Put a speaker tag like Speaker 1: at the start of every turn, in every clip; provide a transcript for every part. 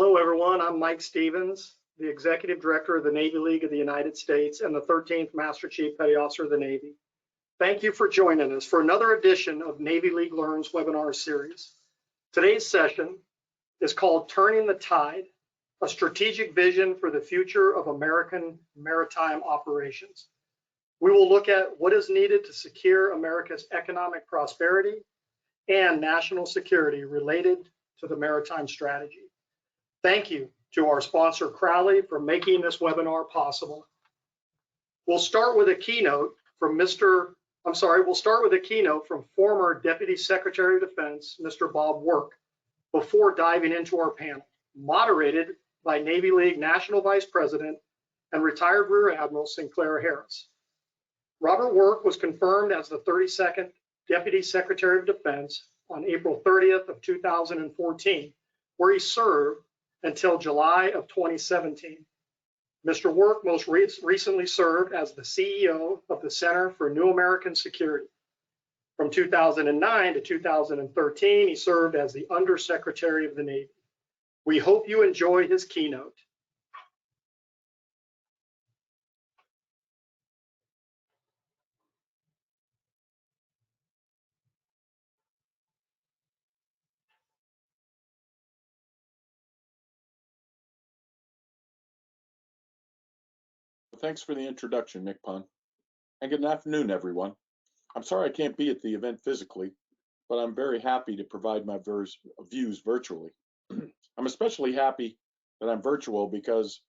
Speaker 1: Hello, everyone. I'm Mike Stevens, the Executive Director of the Navy League of the United States and the 13th Master Chief Petty Officer of the Navy. Thank you for joining us for another edition of Navy League Learns webinar series. Today's session is called Turning the Tide, a strategic vision for the future of American maritime operations. We will look at what is needed to secure America's economic prosperity and national security related to the maritime strategy. Thank you to our sponsor, Crowley, for making this webinar possible. We'll start with a keynote from former Deputy Secretary of Defense, Mr. Bob Work, before diving into our panel, moderated by Navy League National Vice President and retired Rear Admiral Sinclair Harris. Robert Work was confirmed as the 32nd Deputy Secretary of Defense on April 30th of 2014, where he served until July of 2017. Mr. Work most recently served as the CEO of the Center for New American Security. From 2009 to 2013, he served as the Undersecretary of the Navy. We hope you enjoy his keynote.
Speaker 2: Thanks for the introduction, Nick Pun. And good afternoon, everyone. I'm sorry I can't be at the event physically, but I'm very happy to provide my views virtually. I'm especially happy that I'm virtual because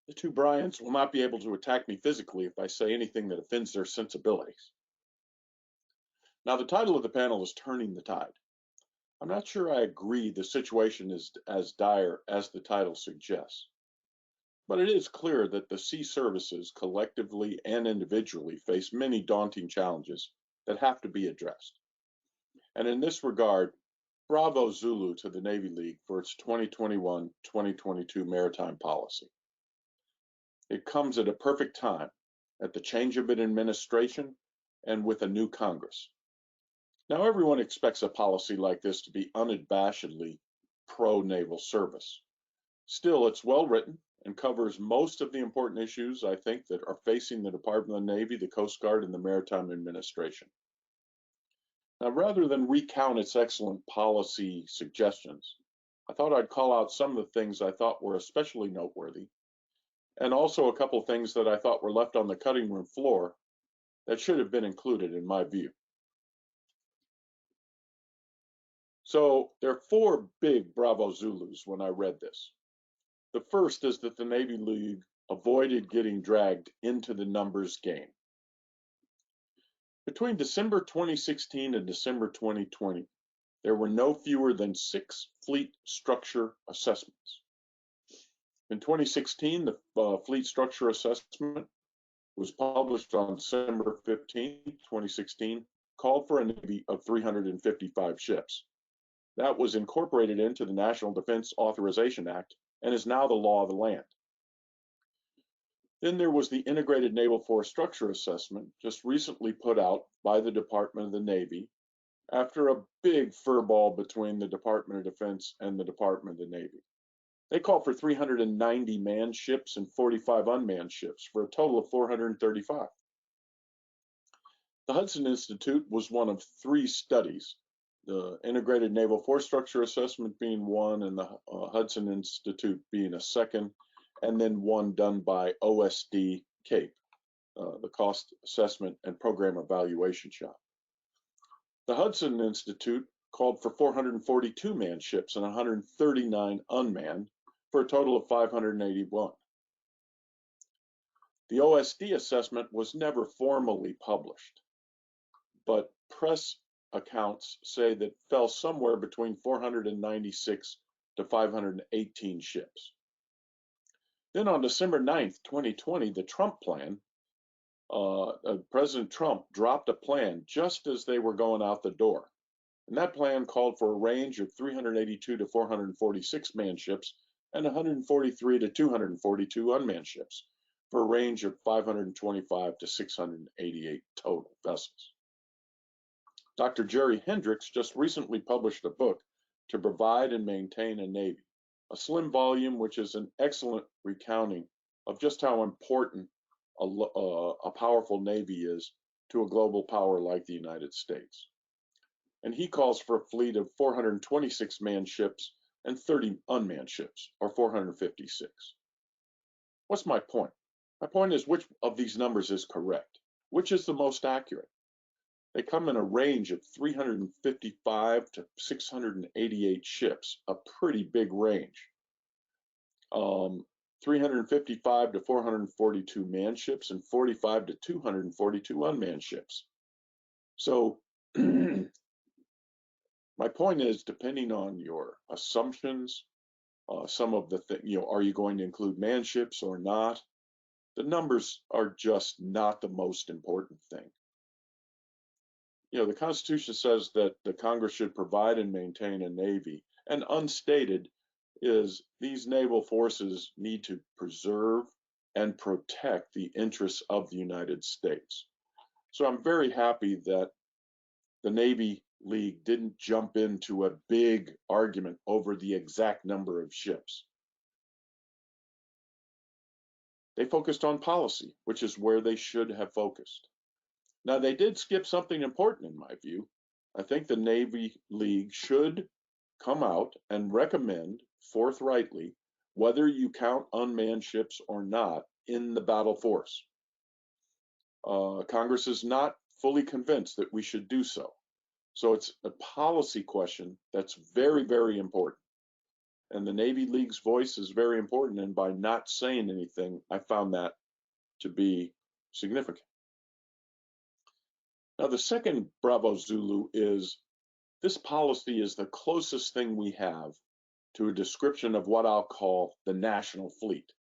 Speaker 2: the two Bryans will not be able to attack me physically if I say anything that offends their sensibilities. Now, the title of the panel is Turning the Tide. I'm not sure I agree the situation is as dire as the title suggests. But it is clear that the sea services collectively and individually face many daunting challenges that have to be addressed. And in this regard, bravo Zulu to the Navy League for its 2021-2022 Maritime Policy. It comes at a perfect time, at the change of an administration and with a new Congress. Now, everyone expects a policy like this to be unabashedly pro-naval service. Still, it's well written and covers most of the important issues, I think, that are facing the Department of the Navy, the Coast Guard, and the Maritime Administration. Now, rather than recount its excellent policy suggestions, I thought I'd call out some of the things I thought were especially noteworthy, and also a couple of things that I thought were left on the cutting room floor that should have been included in my view. So there are four big bravo Zulus when I read this. The first is that the Navy League avoided getting dragged into the numbers game. Between December 2016 and December 2020, there were no fewer than 6 fleet structure assessments. In 2016, the fleet structure assessment was published on December 15, 2016, called for a Navy of 355 ships. That was incorporated into the National Defense Authorization Act and is now the law of the land. Then there was the Integrated Naval Force Structure Assessment, just recently put out by the Department of the Navy after a big furball between the Department of Defense and the Department of the Navy. They called for 390 manned ships and 45 unmanned ships for a total of 435. The Hudson Institute was one of 3 studies, the Integrated Naval Force Structure Assessment being one, and the Hudson Institute being a second, and then one done by OSD CAPE, the Cost Assessment and Program Evaluation Shop. The Hudson Institute called for 442 manned ships and 139 unmanned for a total of 581. The OSD assessment was never formally published, but press accounts say that fell somewhere between 496 to 518 ships. Then on December 9th, 2020, the Trump plan, President Trump dropped a plan just as they were going out the door. And that plan called for a range of 382 to 446 manned ships and 143 to 242 unmanned ships for a range of 525 to 688 total vessels. Dr. Jerry Hendricks just recently published a book, To Provide and Maintain a Navy, A slim volume, which is an excellent recounting of just how important a powerful Navy is to a global power like the United States. And he calls for a fleet of 426 manned ships and 30 unmanned ships, or 456. What's my point? My point is, which of these numbers is correct? Which is the most accurate? They come in a range of 355 to 688 ships, a pretty big range. 355 to 442 manned ships and 45 to 242 unmanned ships. So my point is, depending on your assumptions, some of the are you going to include manned ships or not? The numbers are just not the most important thing. The Constitution says that the Congress should provide and maintain a Navy, and unstated is these naval forces need to preserve and protect the interests of the United States. So I'm very happy that the Navy League didn't jump into a big argument over the exact number of ships. They focused on policy, which is where they should have focused. Now, they did skip something important in my view. I think the Navy League should come out and recommend forthrightly whether you count unmanned ships or not in the battle force. Congress is not fully convinced that we should do so. So it's a policy question that's very, very important. And the Navy League's voice is very important. And by not saying anything, I found that to be significant. Now, the second Bravo Zulu is this policy is the closest thing we have to a description of what I'll call the national fleet.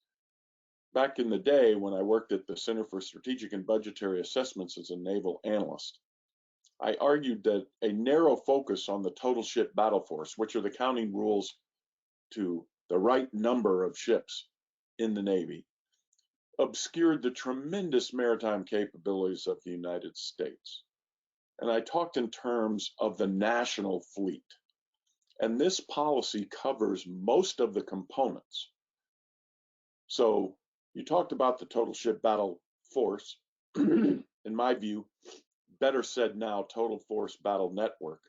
Speaker 2: Back in the day when I worked at the Center for Strategic and Budgetary Assessments as a naval analyst, I argued that a narrow focus on the total ship battle force, which are the counting rules to the right number of ships in the Navy, obscured the tremendous maritime capabilities of the United States. And I talked in terms of the national fleet. And this policy covers most of the components. So you talked about the total ship battle force. In my view, better said now, total force battle network,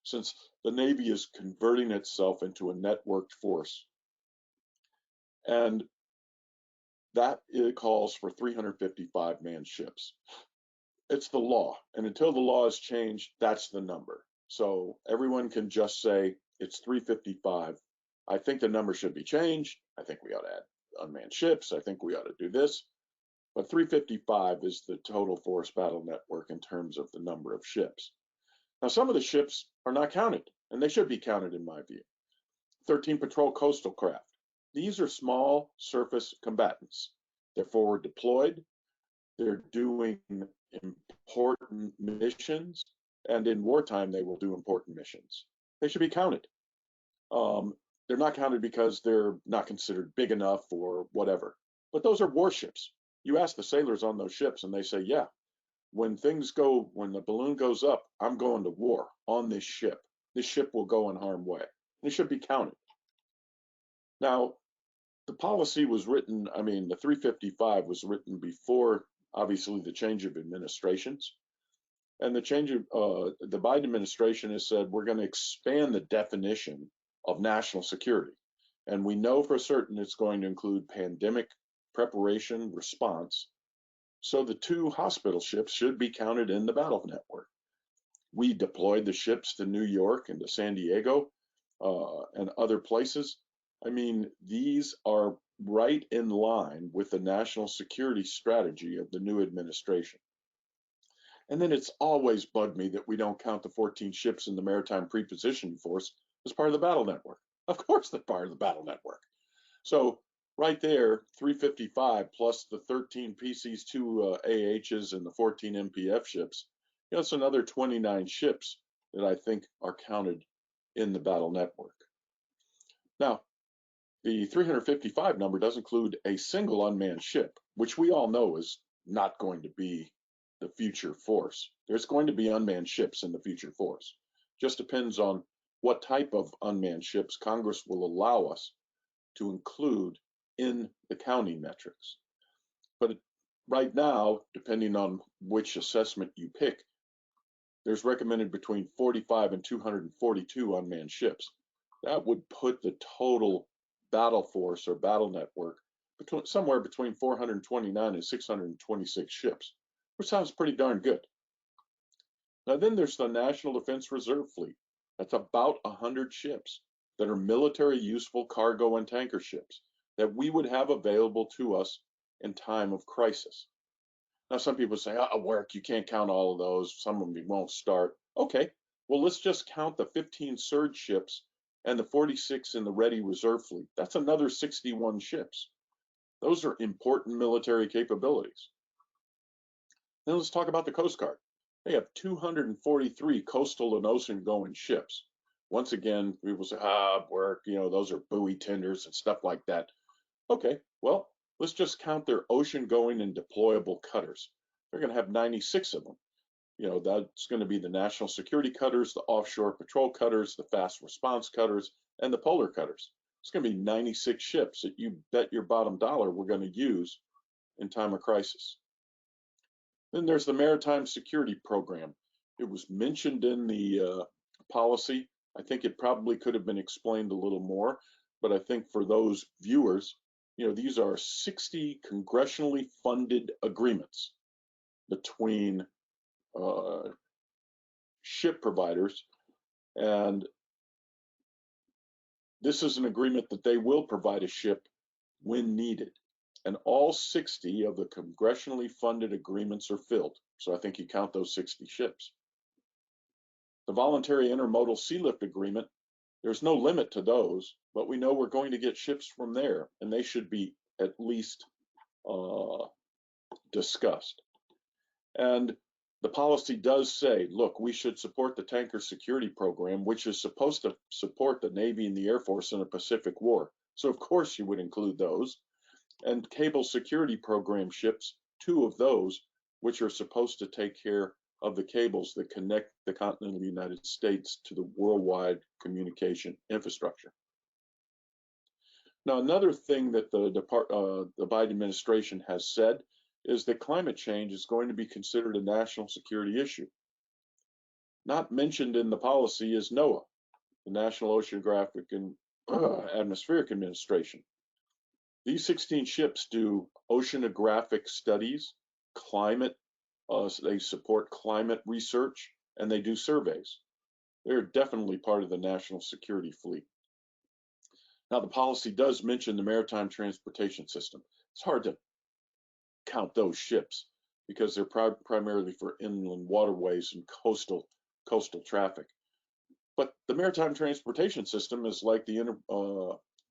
Speaker 2: since the Navy is converting itself into a networked force. And that it calls for 355 manned ships. It's the law, and until the law is changed, that's the number. So everyone can just say it's 355. I think the number should be changed. I think we ought to add unmanned ships. I think we ought to do this. But 355 is the total force battle network in terms of the number of ships. Now, some of the ships are not counted, and they should be counted in my view. 13 patrol coastal craft. These are small surface combatants. They're forward deployed. They're doing important missions, and in wartime, they will do important missions. They should be counted. They're not counted because they're not considered big enough or whatever. But those are warships. You ask the sailors on those ships, and they say, yeah, when the balloon goes up, I'm going to war on this ship. This ship will go in harm's way. It should be counted. Now, the policy was written, the 355 was written before, obviously, the change of administrations. And the Biden administration has said, we're going to expand the definition of national security. And we know for certain it's going to include pandemic preparation response. So the 2 hospital ships should be counted in the battle network. We deployed the ships to New York and to San Diego and other places. These are right in line with the national security strategy of the new administration. And then it's always bugged me that we don't count the 14 ships in the Maritime Prepositioning Force as part of the battle network. Of course they're part of the battle network. So right there, 355 plus the 13 PC-2 AHs and the 14 MPF ships, it's another 29 ships that I think are counted in the battle network. Now, the 355 number does include a single unmanned ship, which we all know is not going to be the future force. There's going to be unmanned ships in the future force. Just depends on what type of unmanned ships Congress will allow us to include in the counting metrics. But right now, depending on which assessment you pick, there's recommended between 45 and 242 unmanned ships. That would put the total battle force or battle network somewhere between 429 and 626 ships, which sounds pretty darn good. Now then there's the National Defense Reserve Fleet. That's about 100 ships that are military useful cargo and tanker ships that we would have available to us in time of crisis. Now some people say, work, you can't count all of those, some of them won't start. Okay, well let's just count the 15 surge ships and the 46 in the ready reserve fleet. That's another 61 ships. Those are important military capabilities. Then let's talk about the Coast Guard. They have 243 coastal and ocean-going ships. Once again, people say, work, those are buoy tenders and stuff like that. Okay, well, let's just count their ocean-going and deployable cutters. They're going to have 96 of them. That's going to be the national security cutters, the offshore patrol cutters, the fast response cutters, and the polar cutters. It's going to be 96 ships that you bet your bottom dollar we're going to use in time of crisis. Then there's the Maritime Security Program. It was mentioned in the policy. I think it probably could have been explained a little more, but I think for those viewers, these are 60 congressionally funded agreements between ship providers, and this is an agreement that they will provide a ship when needed. And all 60 of the congressionally funded agreements are filled. So I think you count those 60 ships. The Voluntary Intermodal Sea Lift Agreement, there's no limit to those, but we know we're going to get ships from there, and they should be at least discussed. And the policy does say, look, we should support the Tanker Security Program, which is supposed to support the Navy and the Air Force in a Pacific War. So of course you would include those. And Cable Security Program ships, 2 of those, which are supposed to take care of the cables that connect the continental United States to the worldwide communication infrastructure. Now, another thing that the Biden administration has said is that climate change is going to be considered a national security issue. Not mentioned in the policy is NOAA, the National Oceanographic and Atmospheric Administration. These 16 ships do oceanographic studies, climate, they support climate research, and they do surveys. They're definitely part of the national security fleet. Now, the policy does mention the Maritime Transportation System. It's hard to count those ships because they're primarily for inland waterways and coastal traffic. But the Maritime Transportation System is like the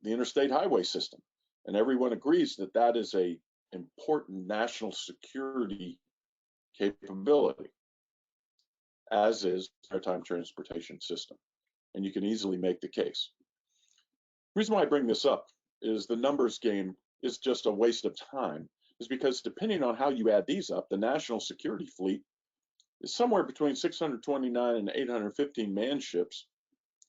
Speaker 2: interstate highway system. And everyone agrees that that is an important national security capability, as is the Maritime Transportation System. And you can easily make the case. The reason why I bring this up is the numbers game is just a waste of time, is because depending on how you add these up, the national security fleet is somewhere between 629 and 815 manned ships,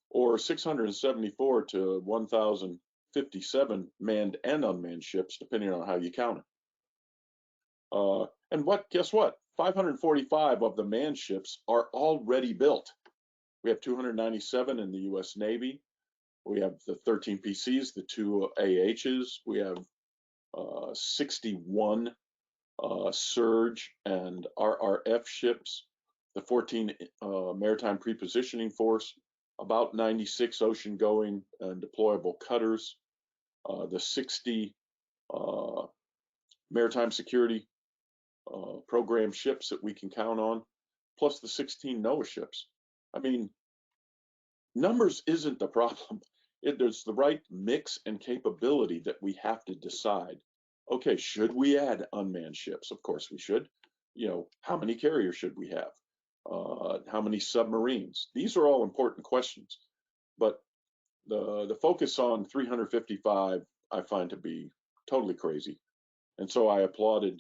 Speaker 2: or 674 to 1,057 manned and unmanned ships, depending on how you count it. And guess what? 545 of the manned ships are already built. We have 297 in the U.S. Navy. We have the 13 PCs, the 2 AHs. We have 61 surge and RRF ships, the 14 Maritime Prepositioning Force, about 96 ocean-going and deployable cutters, the 60 Maritime Security Program ships that we can count on, plus the 16 NOAA ships. I mean, numbers isn't the problem. There's the right mix and capability that we have to decide. Okay, should we add unmanned ships? Of course we should. How many carriers should we have? How many submarines? These are all important questions. But the focus on 355 I find to be totally crazy. And so I applaud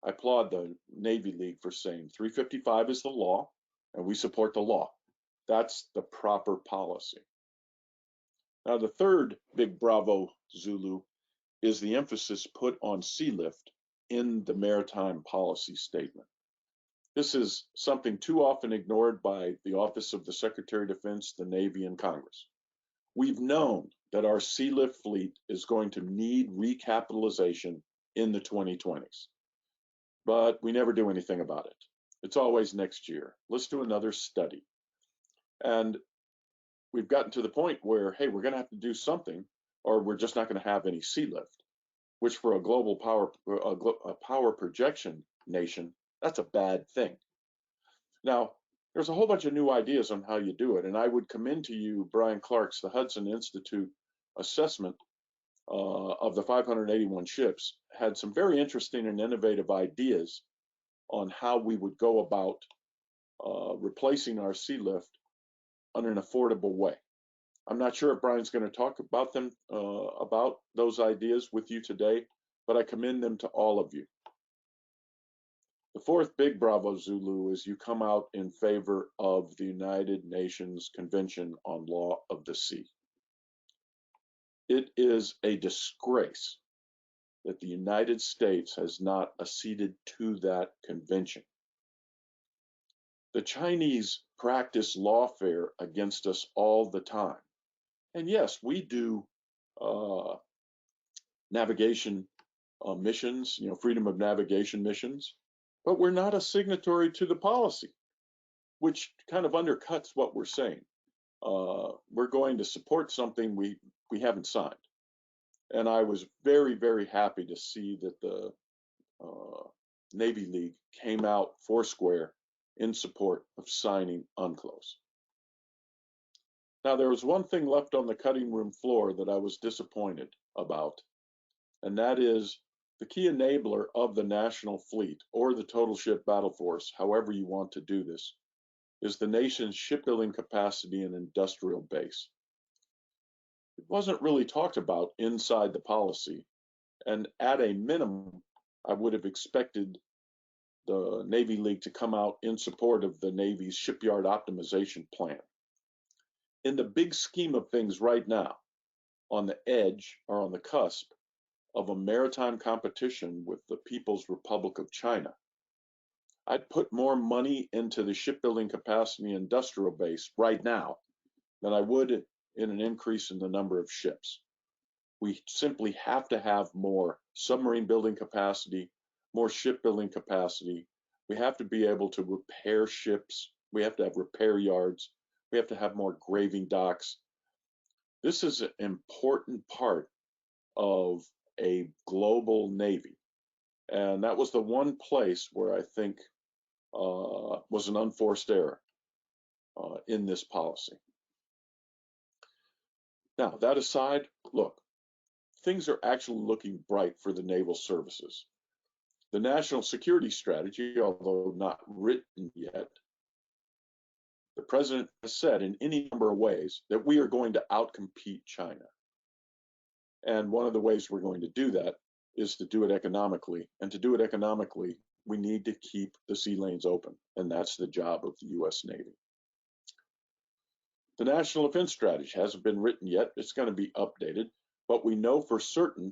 Speaker 2: the Navy League for saying 355 is the law, and we support the law. That's the proper policy. Now, the third big bravo Zulu is the emphasis put on sea lift in the Maritime Policy statement. This is something too often ignored by the Office of the Secretary of Defense, the Navy, and Congress. We've known that our sea lift fleet is going to need recapitalization in the 2020s, but we never do anything about it. It's always next year. Let's do another study. And we've gotten to the point where, hey, we're going to have to do something, or we're just not going to have any sea lift, which for a global power projection nation, that's a bad thing. Now, there's a whole bunch of new ideas on how you do it, and I would commend to you Brian Clark's, the Hudson Institute assessment of the 581 ships, had some very interesting and innovative ideas on how we would go about replacing our sea lift in an affordable way. I'm not sure if Brian's going to talk about them, about those ideas with you today, but I commend them to all of you. The fourth big bravo Zulu is you come out in favor of the United Nations Convention on Law of the Sea. It is a disgrace that the United States has not acceded to that convention. The Chinese practice lawfare against us all the time. And yes, we do navigation missions, freedom of navigation missions, but we're not a signatory to the policy, which kind of undercuts what we're saying. We're going to support something we haven't signed. And I was very, very happy to see that the Navy League came out foursquare in support of signing UNCLOS. Now, there was one thing left on the cutting room floor that I was disappointed about, and that is the key enabler of the National Fleet, or the Total Ship Battle Force, however you want to do this, is the nation's shipbuilding capacity and industrial base. It wasn't really talked about inside the policy, and at a minimum, I would have expected the Navy League to come out in support of the Navy's shipyard optimization plan. In the big scheme of things right now, on the edge or on the cusp of a maritime competition with the People's Republic of China, I'd put more money into the shipbuilding capacity industrial base right now than I would in an increase in the number of ships. We simply have to have more submarine building capacity, more shipbuilding capacity. We have to be able to repair ships. We have to have repair yards. We have to have more graving docks. This is an important part of a global Navy. And that was the one place where I think was an unforced error in this policy. Now, that aside, look, things are actually looking bright for the naval services. The national security strategy, although not written yet, the president has said in any number of ways that we are going to outcompete China. And one of the ways we're going to do that is to do it economically. And to do it economically, we need to keep the sea lanes open. And that's the job of the U.S. Navy. The National Defense Strategy hasn't been written yet. It's going to be updated. But we know for certain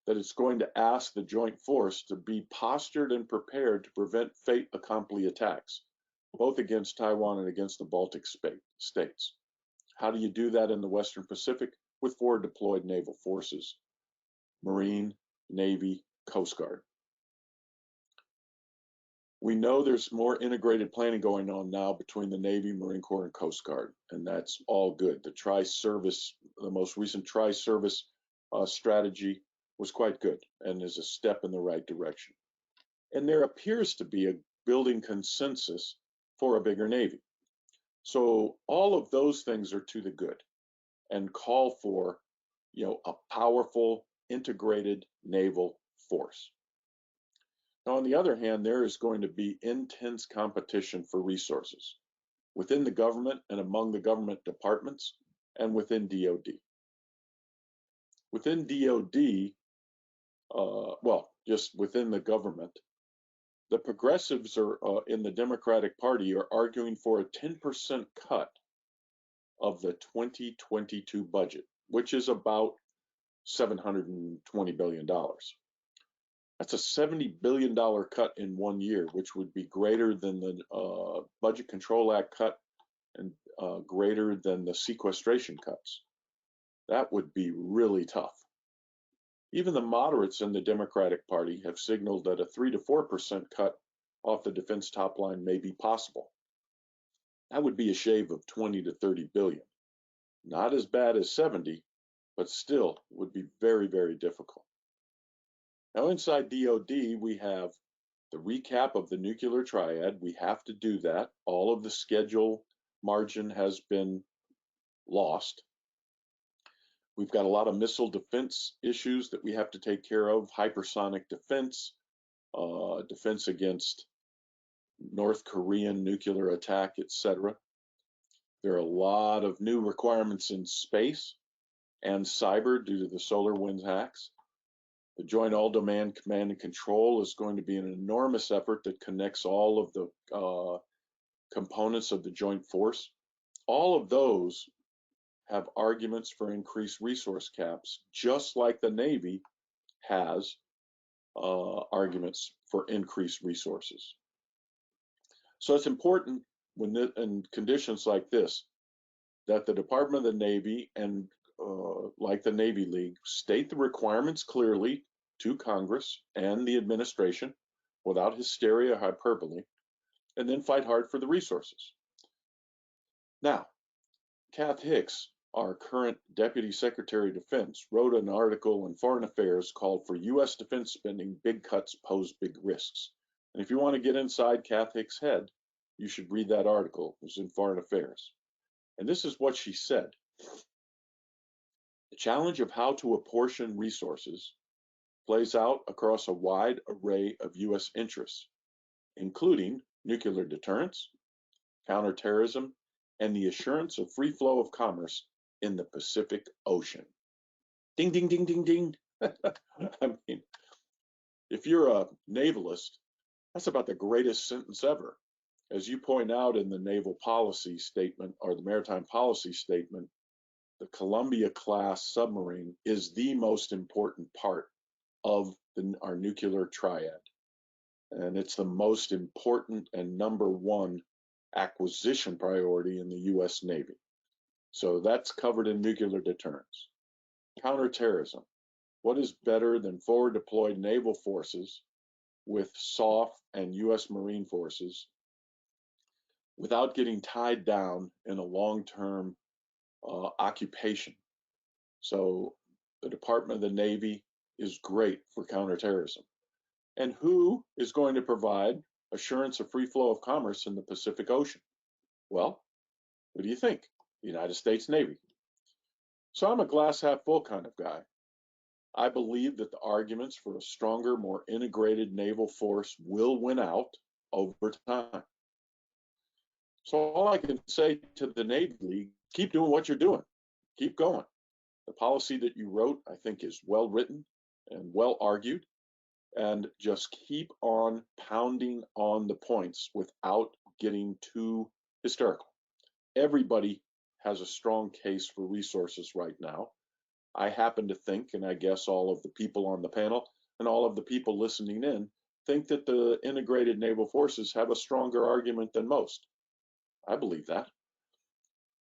Speaker 2: that it's going to ask the joint force to be postured and prepared to prevent fait accompli attacks, both against Taiwan and against the Baltic states. How do you do that in the Western Pacific? With forward deployed naval forces, Marine, Navy, Coast Guard. We know there's more integrated planning going on now between the Navy, Marine Corps, and Coast Guard, and that's all good. The most recent tri-service strategy was quite good and is a step in the right direction. And there appears to be a building consensus for a bigger Navy. So all of those things are to the good and call for, a powerful, integrated naval force. Now, on the other hand, there is going to be intense competition for resources within the government and among the government departments and within DOD. Within DOD, just within the government, the progressives in the Democratic Party are arguing for a 10% cut of the 2022 budget, which is about $720 billion. That's a $70 billion cut in 1 year, which would be greater than the Budget Control Act cut and greater than the sequestration cuts. That would be really tough. Even the moderates in the Democratic Party have signaled that a 3 to 4% cut off the defense top line may be possible. That would be a shave of 20 to 30 billion. Not as bad as 70, but still would be very, very difficult. Now inside DoD, we have the recap of the nuclear triad. We have to do that. All of the schedule margin has been lost. We've got a lot of missile defense issues that we have to take care of, hypersonic defense, defense against North Korean nuclear attack, etc. There are a lot of new requirements in space and cyber due to the SolarWinds hacks. The Joint All-Domain Command and Control is going to be an enormous effort that connects all of the components of the joint force. All of those have arguments for increased resource caps, just like the Navy has arguments for increased resources. So it's important when in conditions like this that the Department of the Navy and like the Navy League state the requirements clearly to Congress and the administration without hysteria or hyperbole, and then fight hard for the resources. Now, Kath Hicks, our current Deputy Secretary of Defense, wrote an article in Foreign Affairs called "For U.S. Defense Spending, Big Cuts Pose Big Risks." And if you want to get inside Kath Hicks' head, you should read that article. It was in Foreign Affairs. And this is what she said. The challenge of how to apportion resources plays out across a wide array of U.S. interests, including nuclear deterrence, counterterrorism, and the assurance of free flow of commerce in the Pacific Ocean. Ding, ding, ding, ding, ding. I mean, if you're a navalist, that's about the greatest sentence ever. As you point out in the Naval Policy Statement or the Maritime Policy Statement, the Columbia-class submarine is the most important part of our nuclear triad. And it's the most important and #1 acquisition priority in the U.S. Navy. So that's covered in nuclear deterrence. Counterterrorism. What is better than forward deployed naval forces with SOF and U.S. Marine forces without getting tied down in a long-term occupation? So the Department of the Navy is great for counterterrorism. And who is going to provide assurance of free flow of commerce in the Pacific Ocean? Well, what do you think? The United States Navy. So I'm a glass half full kind of guy. I believe that the arguments for a stronger, more integrated naval force will win out over time. So all I can say to the Navy League, keep doing what you're doing. Keep going. The policy that you wrote, I think, is well written and well argued. And just keep on pounding on the points without getting too hysterical. Everybody has a strong case for resources right now. I happen to think, and I guess all of the people on the panel and all of the people listening in think that the integrated naval forces have a stronger argument than most. I believe that.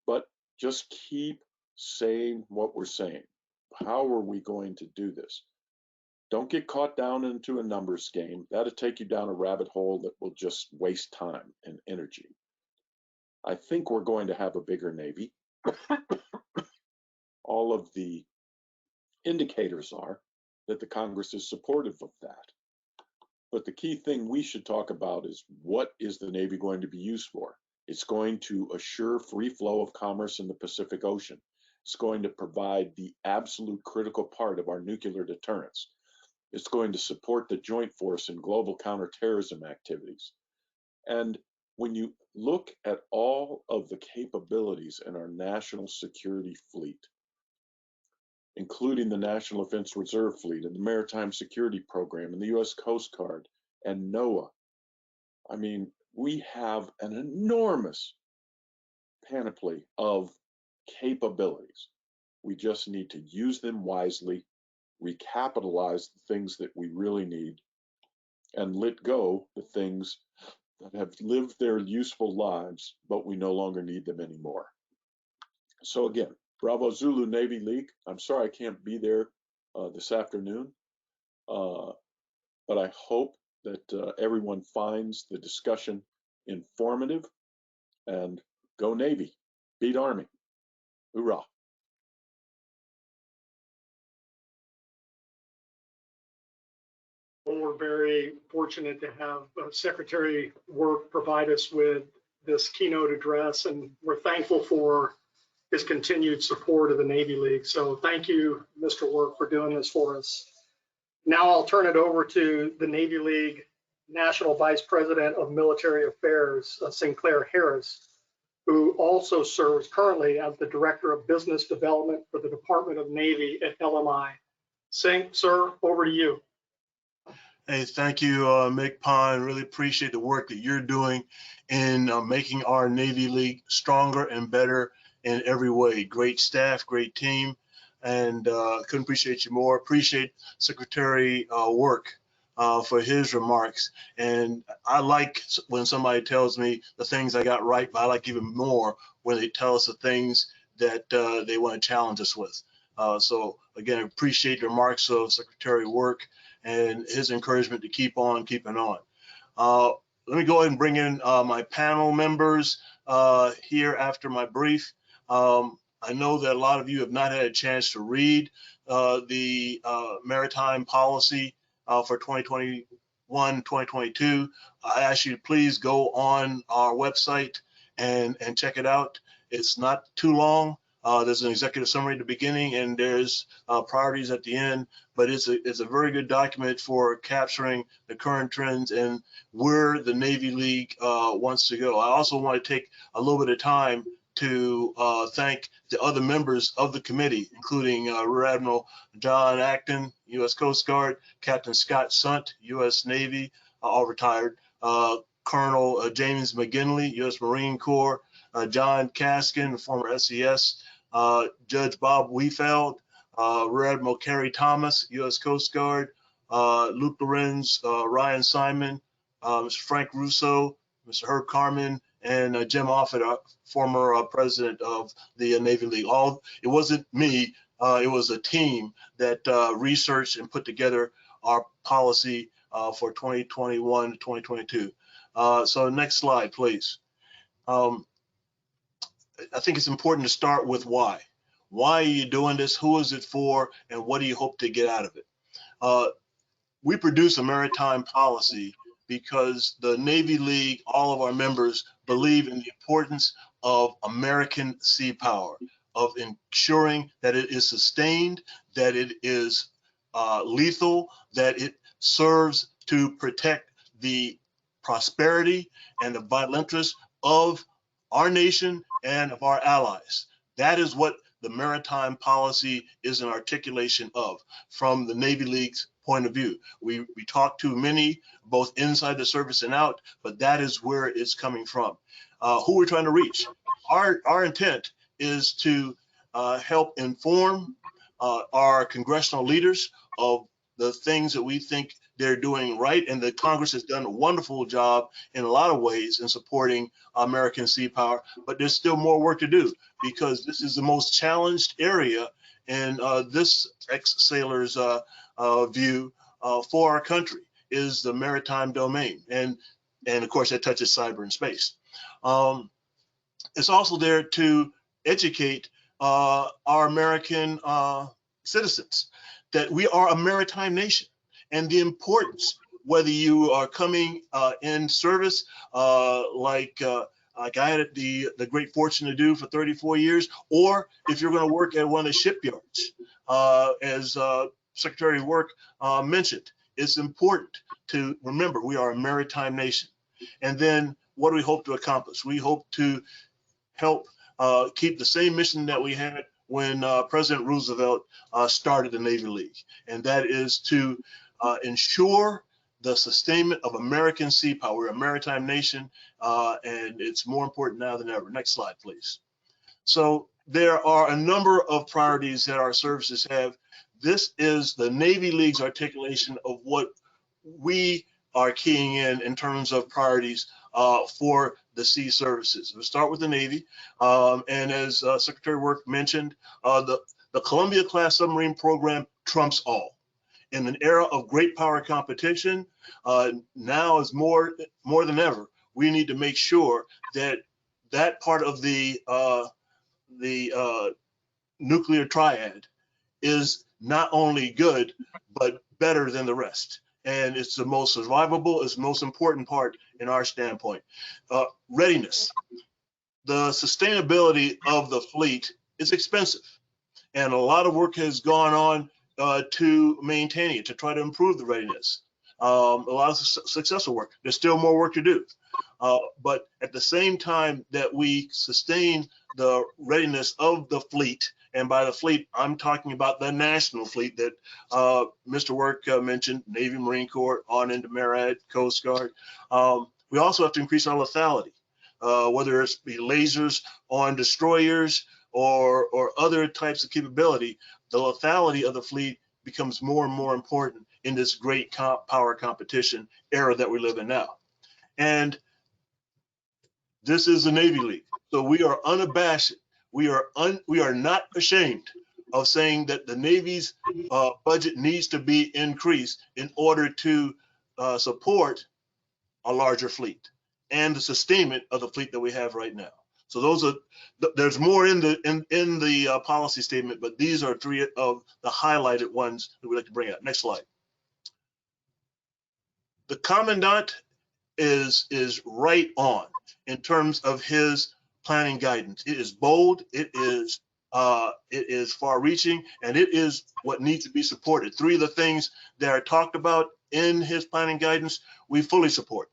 Speaker 2: But just keep saying what we're saying. How are we going to do this? Don't get caught down into a numbers game. That'll take you down a rabbit hole that will just waste time and energy. I think we're going to have a bigger Navy. All of the indicators are that the Congress is supportive of that. But the key thing we should talk about is, what is the Navy going to be used for? It's going to assure free flow of commerce in the Pacific Ocean. It's going to provide the absolute critical part of our nuclear deterrence. It's going to support the joint force in global counterterrorism activities. And when you look at all of the capabilities in our national security fleet, including the National Defense Reserve Fleet and the Maritime Security Program and the U.S. Coast Guard and NOAA, I mean, we have an enormous panoply of capabilities. We just need to use them wisely, recapitalize the things that we really need, and let go the things that have lived their useful lives, but we no longer need them anymore. So again, Bravo Zulu Navy League. I'm sorry I can't be there this afternoon, but I hope that everyone finds the discussion informative, and go Navy, beat Army, hoorah.
Speaker 1: Well, we're very fortunate to have Secretary Work provide us with this keynote address, and we're thankful for his continued support of the Navy League. So thank you, Mr. Work, for doing this for us. Now I'll turn it over to the Navy League National Vice President of Military Affairs, Sinclair Harris, who also serves currently as the Director of Business Development for the Department of Navy at LMI. Sir, over to you.
Speaker 3: Hey, thank you, McPon. Really appreciate the work that you're doing in making our Navy League stronger and better in every way. Great staff, great team, and couldn't appreciate you more. Appreciate Secretary Work for his remarks. And I like when somebody tells me the things I got right, but I like even more when they tell us the things that they want to challenge us with. So again, appreciate the remarks of Secretary Work and his encouragement to keep on keeping on. Let me go ahead and bring in my panel members here after my brief. I know that a lot of you have not had a chance to read the Maritime Policy for 2021-2022. I ask you to please go on our website and check it out. It's not too long. There's an executive summary at the beginning, and there's priorities at the end, but it's a very good document for capturing the current trends and where the Navy League wants to go. I also want to take a little bit of time to thank the other members of the committee, including Rear Admiral John Acton, U.S. Coast Guard, Captain Scott Sunt, U.S. Navy, all retired, Colonel James McGinley, U.S. Marine Corps, John Kaskin, former SES, Judge Bob Wiefeld, Rear Admiral Kerry Thomas, U.S. Coast Guard, Luke Lorenz, Ryan Simon, Mr. Frank Russo, Mr. Herb Carmen, and Jim Offit, former president of the Navy League. It wasn't me, it was a team that researched and put together our policy for 2021 to 2022. So next slide, please. I think it's important to start with why. Why are you doing this? Who is it for? And what do you hope to get out of it? We produce a maritime policy because the Navy League, all of our members, believe in the importance of American sea power, of ensuring that it is sustained, that it is lethal, that it serves to protect the prosperity and the vital interests of our nation and of our allies. That is what the maritime policy is an articulation of from the Navy League's point of view. We talk to many, both inside the service and out, but that is where it's coming from. Who we're trying to reach. Our intent is to help inform our congressional leaders of the things that we think they're doing right, and the Congress has done a wonderful job in a lot of ways in supporting American sea power, but there's still more work to do because this is the most challenged area in this ex-sailor's view for our country is the maritime domain, and of course that touches cyber and space. It's also there to educate our American citizens that we are a maritime nation and the importance, whether you are coming in service like I had the great fortune to do for 34 years, or if you're going to work at one of the shipyards, as Secretary of Work mentioned, it's important to remember we are a maritime nation. And then what do we hope to accomplish? We hope to help keep the same mission that we had when President Roosevelt started the Navy League, and that is to ensure the sustainment of American sea power. We're a maritime nation, and it's more important now than ever. Next slide, please. So there are a number of priorities that our services have. This is the Navy League's articulation of what we are keying in terms of priorities for the sea services. We'll start with the Navy. And as Secretary Work mentioned, the Columbia-class submarine program trumps all. In an era of great power competition, now is more than ever, we need to make sure that that part of the nuclear triad is not only good, but better than the rest. And it's the most survivable, it's the most important part in our standpoint. Readiness. The sustainability of the fleet is expensive. And a lot of work has gone on to maintain it, to try to improve the readiness. A lot of successful work. There's still more work to do. But at the same time that we sustain the readiness of the fleet, and by the fleet, I'm talking about the national fleet that Mr. Work mentioned, Navy, Marine Corps, on into MARAD, Coast Guard. We also have to increase our lethality, whether it's be lasers on destroyers or other types of capability. The lethality of the fleet becomes more and more important in this great power competition era that we live in now. And this is the Navy League. So we are unabashed. We are not ashamed of saying that the Navy's budget needs to be increased in order to support a larger fleet and the sustainment of the fleet that we have right now. So those are, there's more in the policy statement, but these are three of the highlighted ones that we'd like to bring out. Next slide. The Commandant is right on in terms of his planning guidance. It is bold, it is far-reaching, and it is what needs to be supported. Three of the things that are talked about in his planning guidance, we fully support.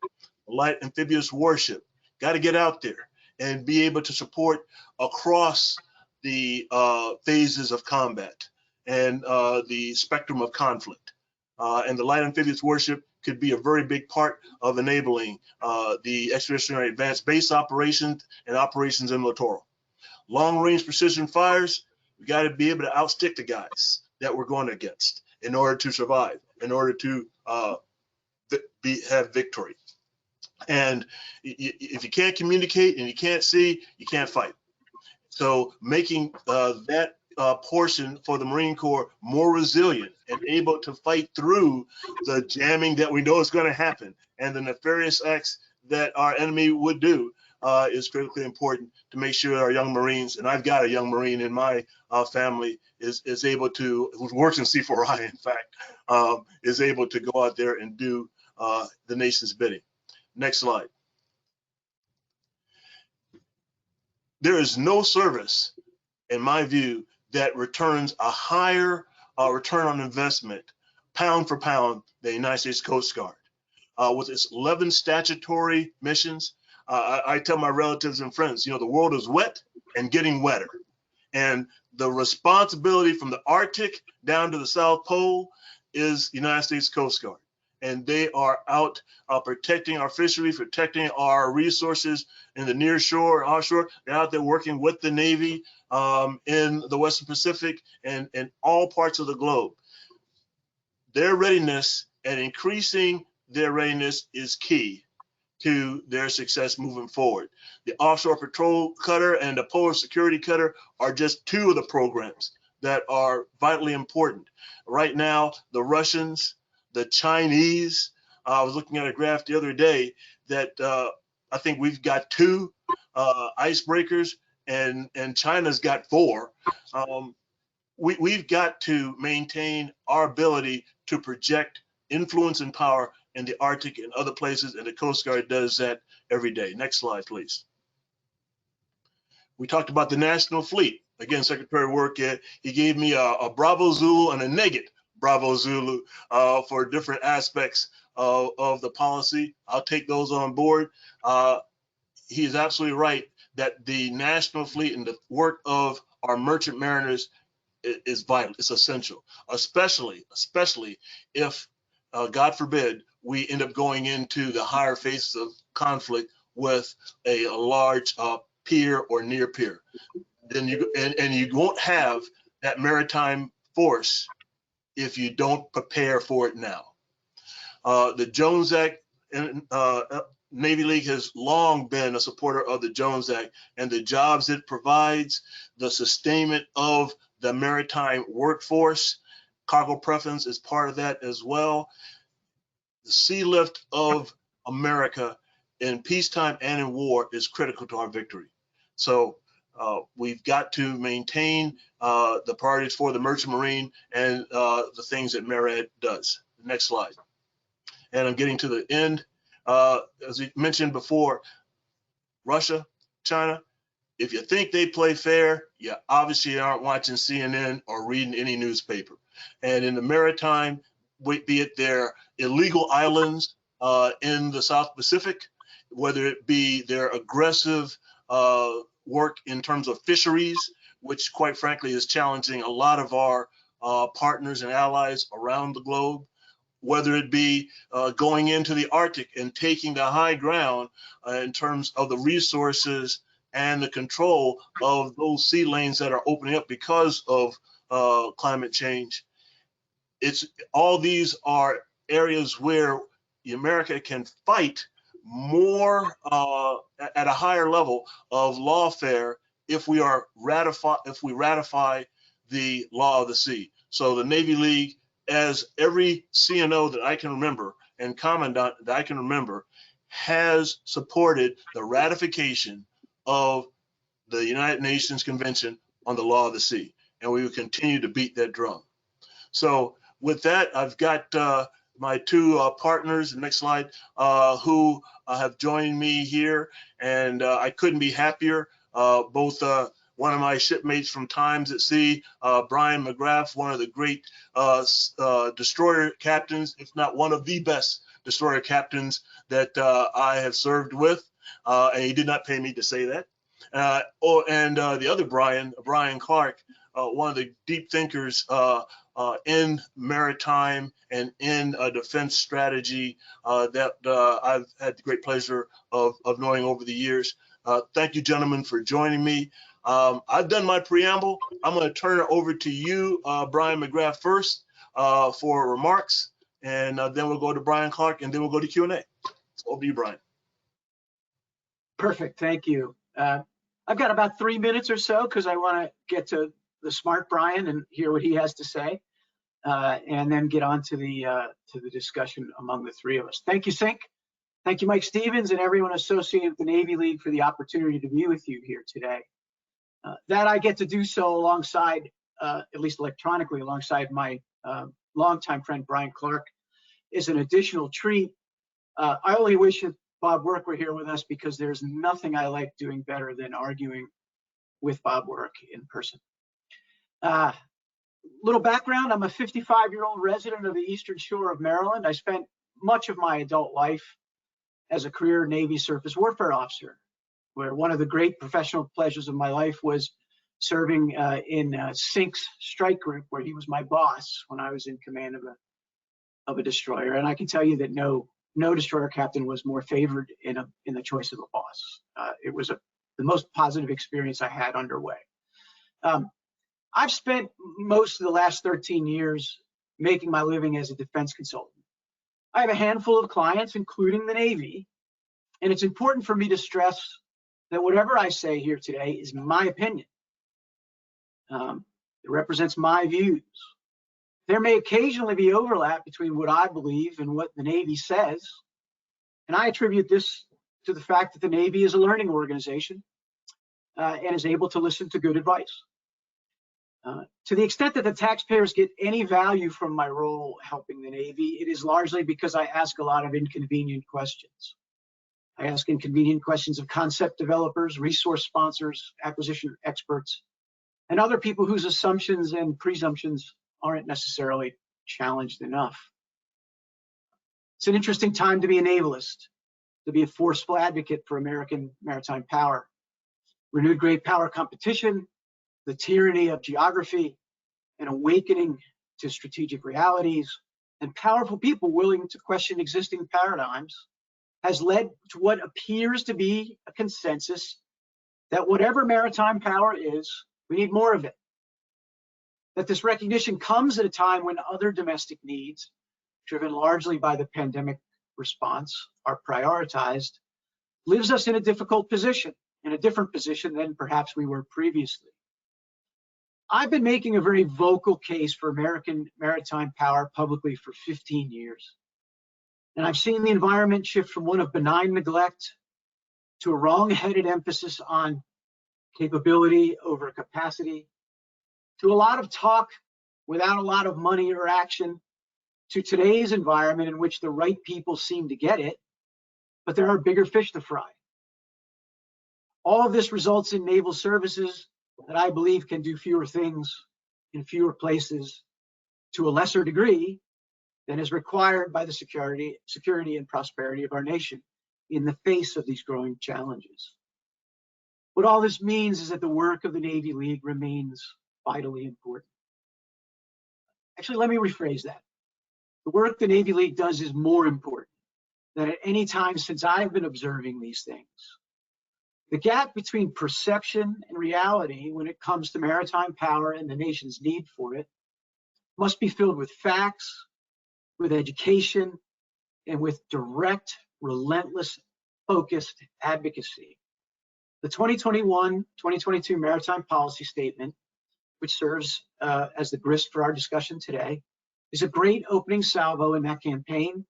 Speaker 3: Light amphibious warship, got to get out there and be able to support across the phases of combat and the spectrum of conflict. And the light amphibious warship could be a very big part of enabling the expeditionary advanced base operations and operations in littoral. Long range precision fires, we got to be able to outstick the guys that we're going against in order to survive, in order to have victory. And if you can't communicate and you can't see, you can't fight. So making that portion for the Marine Corps more resilient and able to fight through the jamming that we know is going to happen and the nefarious acts that our enemy would do is critically important to make sure our young Marines, and I've got a young Marine in my family, is able to, who works in C4I, in fact, is able to go out there and do the nation's bidding. Next slide. There is no service, in my view, that returns a higher return on investment, pound for pound, the United States Coast Guard. With its 11 statutory missions, I tell my relatives and friends, you know, the world is wet and getting wetter. And the responsibility from the Arctic down to the South Pole is the United States Coast Guard. And they are out protecting our fisheries, protecting our resources in the near shore, offshore. They're out there working with the Navy in the Western Pacific and all parts of the globe. Their readiness and increasing their readiness is key to their success moving forward. The Offshore Patrol Cutter and the Polar Security Cutter are just two of the programs that are vitally important. Right now, the Russians, the Chinese, I was looking at a graph the other day that I think we've got 2 icebreakers and China's got 4. We've got to maintain our ability to project influence and power in the Arctic and other places, and the Coast Guard does that every day. Next slide, please. We talked about the National Fleet. Again, Secretary Work, he gave me a Bravo Zulu and a negative Bravo Zulu for different aspects of the policy. I'll take those on board. He is absolutely right that the National Fleet and the work of our merchant mariners is vital. It's essential, especially if, God forbid, we end up going into the higher phases of conflict with a large peer or near peer. then you won't have that maritime force if you don't prepare for it now. The Jones Act and Navy League has long been a supporter of the Jones Act and the jobs it provides, the sustainment of the maritime workforce. Cargo preference is part of that as well. The sea lift of America in peacetime and in war is critical to our victory. So we've got to maintain the priorities for the merchant marine and the things that MARAD does. Next slide. And I'm getting to the end. As we mentioned before, Russia, China, if you think they play fair, you obviously aren't watching CNN or reading any newspaper. And in the maritime, be it their illegal islands in the South Pacific, whether it be their aggressive work in terms of fisheries, which quite frankly is challenging a lot of our partners and allies around the globe, whether it be going into the Arctic and taking the high ground in terms of the resources and the control of those sea lanes that are opening up because of climate change. All these are areas where America can fight more at a higher level of lawfare if we ratify the law of the sea. So the Navy League, as every CNO that I can remember and commandant that I can remember, has supported the ratification of the United Nations Convention on the Law of the Sea, and we will continue to beat that drum. So with that, I've got my two partners, next slide, who have joined me here, and I couldn't be happier. Both one of my shipmates from Times at Sea, Brian Mcgrath, one of the great destroyer captains, if not one of the best destroyer captains that I have served with, and he did not pay me to say that. And the other Brian Clark, one of the deep thinkers in maritime and in defense strategy that I've had the great pleasure of knowing over the years. Thank you, gentlemen, for joining me. I've done my preamble. I'm going to turn it over to you, Brian Mcgrath, first for remarks, and then we'll go to Brian Clark, and then we'll go to Q&A. Over to you, Brian.
Speaker 4: Perfect. Thank you. I've got about 3 minutes or so because I want to get to the smart Brian and hear what he has to say, and then get on to the discussion among the three of us. Thank you, Sink. Thank you, Mike Stevens, and everyone associated with the Navy League for the opportunity to be with you here today. That I get to do so alongside, at least electronically, alongside my longtime friend Brian Clark is an additional treat. I only wish that Bob Work were here with us because there's nothing I like doing better than arguing with Bob Work in person. Little background, I'm a 55-year-old resident of the Eastern Shore of Maryland. I spent much of my adult life as a career Navy surface warfare officer, where one of the great professional pleasures of my life was serving in Sink's strike group, where he was my boss when I was in command of a destroyer. And I can tell you that no destroyer captain was more favored in the choice of a boss. It was the most positive experience I had underway. I've spent most of the last 13 years making my living as a defense consultant. I have a handful of clients, including the Navy, and it's important for me to stress that whatever I say here today is my opinion. It represents my views. There may occasionally be overlap between what I believe and what the Navy says, and I attribute this to the fact that the Navy is a learning organization and is able to listen to good advice. To the extent that the taxpayers get any value from my role helping the Navy, it is largely because I ask a lot of inconvenient questions. I ask inconvenient questions of concept developers, resource sponsors, acquisition experts, and other people whose assumptions and presumptions aren't necessarily challenged enough. It's an interesting time to be a navalist, to be a forceful advocate for American maritime power. Renewed great power competition, the tyranny of geography, an awakening to strategic realities, and powerful people willing to question existing paradigms has led to what appears to be a consensus that whatever maritime power is, we need more of it. That this recognition comes at a time when other domestic needs, driven largely by the pandemic response, are prioritized, leaves us in a difficult position, in a different position than perhaps we were previously. I've been making a very vocal case for American maritime power publicly for 15 years. And I've seen the environment shift from one of benign neglect to a wrong-headed emphasis on capability over capacity, to a lot of talk without a lot of money or action, to today's environment in which the right people seem to get it, but there are bigger fish to fry. All of this results in naval services that I believe can do fewer things in fewer places to a lesser degree than is required by the security and prosperity of our nation in the face of these growing challenges. What all this means is that the work of the Navy League remains vitally important. Actually, let me rephrase that. The work the Navy League does is more important than at any time since I've been observing these things. The gap between perception and reality when it comes to maritime power and the nation's need for it must be filled with facts, with education, and with direct, relentless, focused advocacy. The 2021-2022 Maritime Policy Statement, which serves as the grist for our discussion today, is a great opening salvo in that campaign.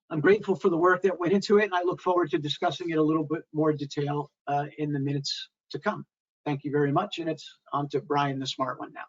Speaker 4: I'm grateful for the work that went into it, and I look forward to discussing it a little bit more detail in the minutes to come. Thank you very much, and it's on to Brian, the smart one now.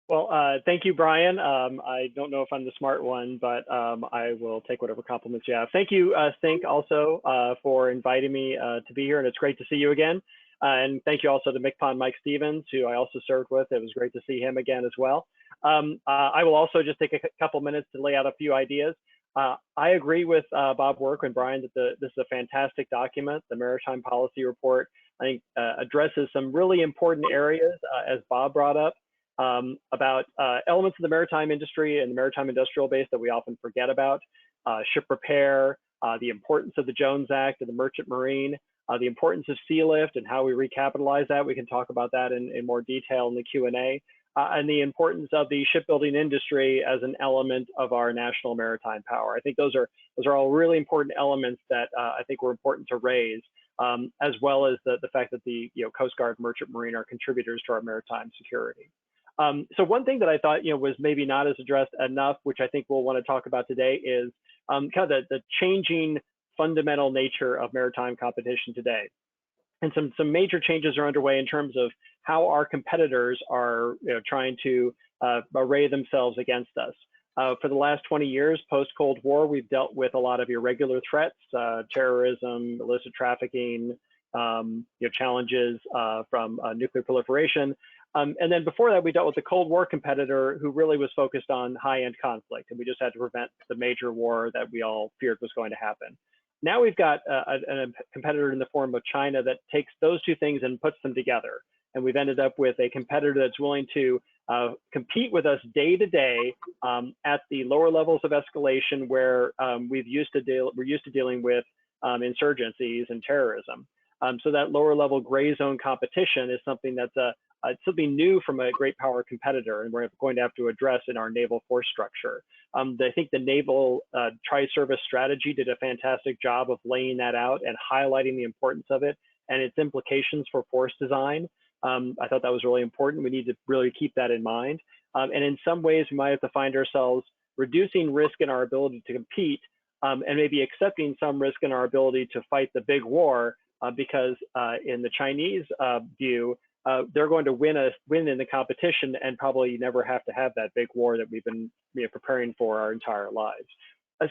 Speaker 5: Well, thank you, Brian. I don't know if I'm the smart one, but I will take whatever compliments you have. Thank you, Stink, also for inviting me to be here, and it's great to see you again. And thank you also to MCPON Mike Stevens, who I also served with. It was great to see him again as well. I will also just take a couple minutes to lay out a few ideas. I agree with Bob Work and Brian that this is a fantastic document. The Maritime Policy Report, I think, addresses some really important areas, as Bob brought up, about elements of the maritime industry and the maritime industrial base that we often forget about, ship repair, the importance of the Jones Act and the Merchant Marine, the importance of sea lift and how we recapitalize that. We can talk about that in more detail in the Q&A, and the importance of the shipbuilding industry as an element of our national maritime power. I think those are all really important elements that I think were important to raise, as well as the fact that the Coast Guard, Merchant Marine are contributors to our maritime security. So one thing that I thought was maybe not as addressed enough, which I think we'll want to talk about today, is kind of the changing fundamental nature of maritime competition today. And some major changes are underway in terms of how our competitors are trying to array themselves against us. For the last 20 years, post-Cold War, we've dealt with a lot of irregular threats, terrorism, illicit trafficking, challenges from nuclear proliferation. And then before that, we dealt with the Cold War competitor who really was focused on high-end conflict, and we just had to prevent the major war that we all feared was going to happen. Now we've got a competitor in the form of China that takes those two things and puts them together. And we've ended up with a competitor that's willing to compete with us day to day at the lower levels of escalation where we're used to dealing with insurgencies and terrorism. So that lower level gray zone competition is something that's something new from a great power competitor, and we're going to have to address in our naval force structure. I think the Naval Tri-Service Strategy did a fantastic job of laying that out and highlighting the importance of it and its implications for force design. I thought that was really important. We need to really keep that in mind. And in some ways, we might have to find ourselves reducing risk in our ability to compete and maybe accepting some risk in our ability to fight the big war because in the Chinese view, they're going to win in the competition and probably never have to have that big war that we've been preparing for our entire lives.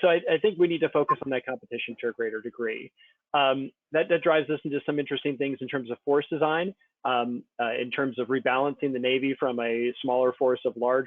Speaker 5: So I think we need to focus on that competition to a greater degree. That drives us into some interesting things in terms of force design, in terms of rebalancing the Navy from a smaller force of large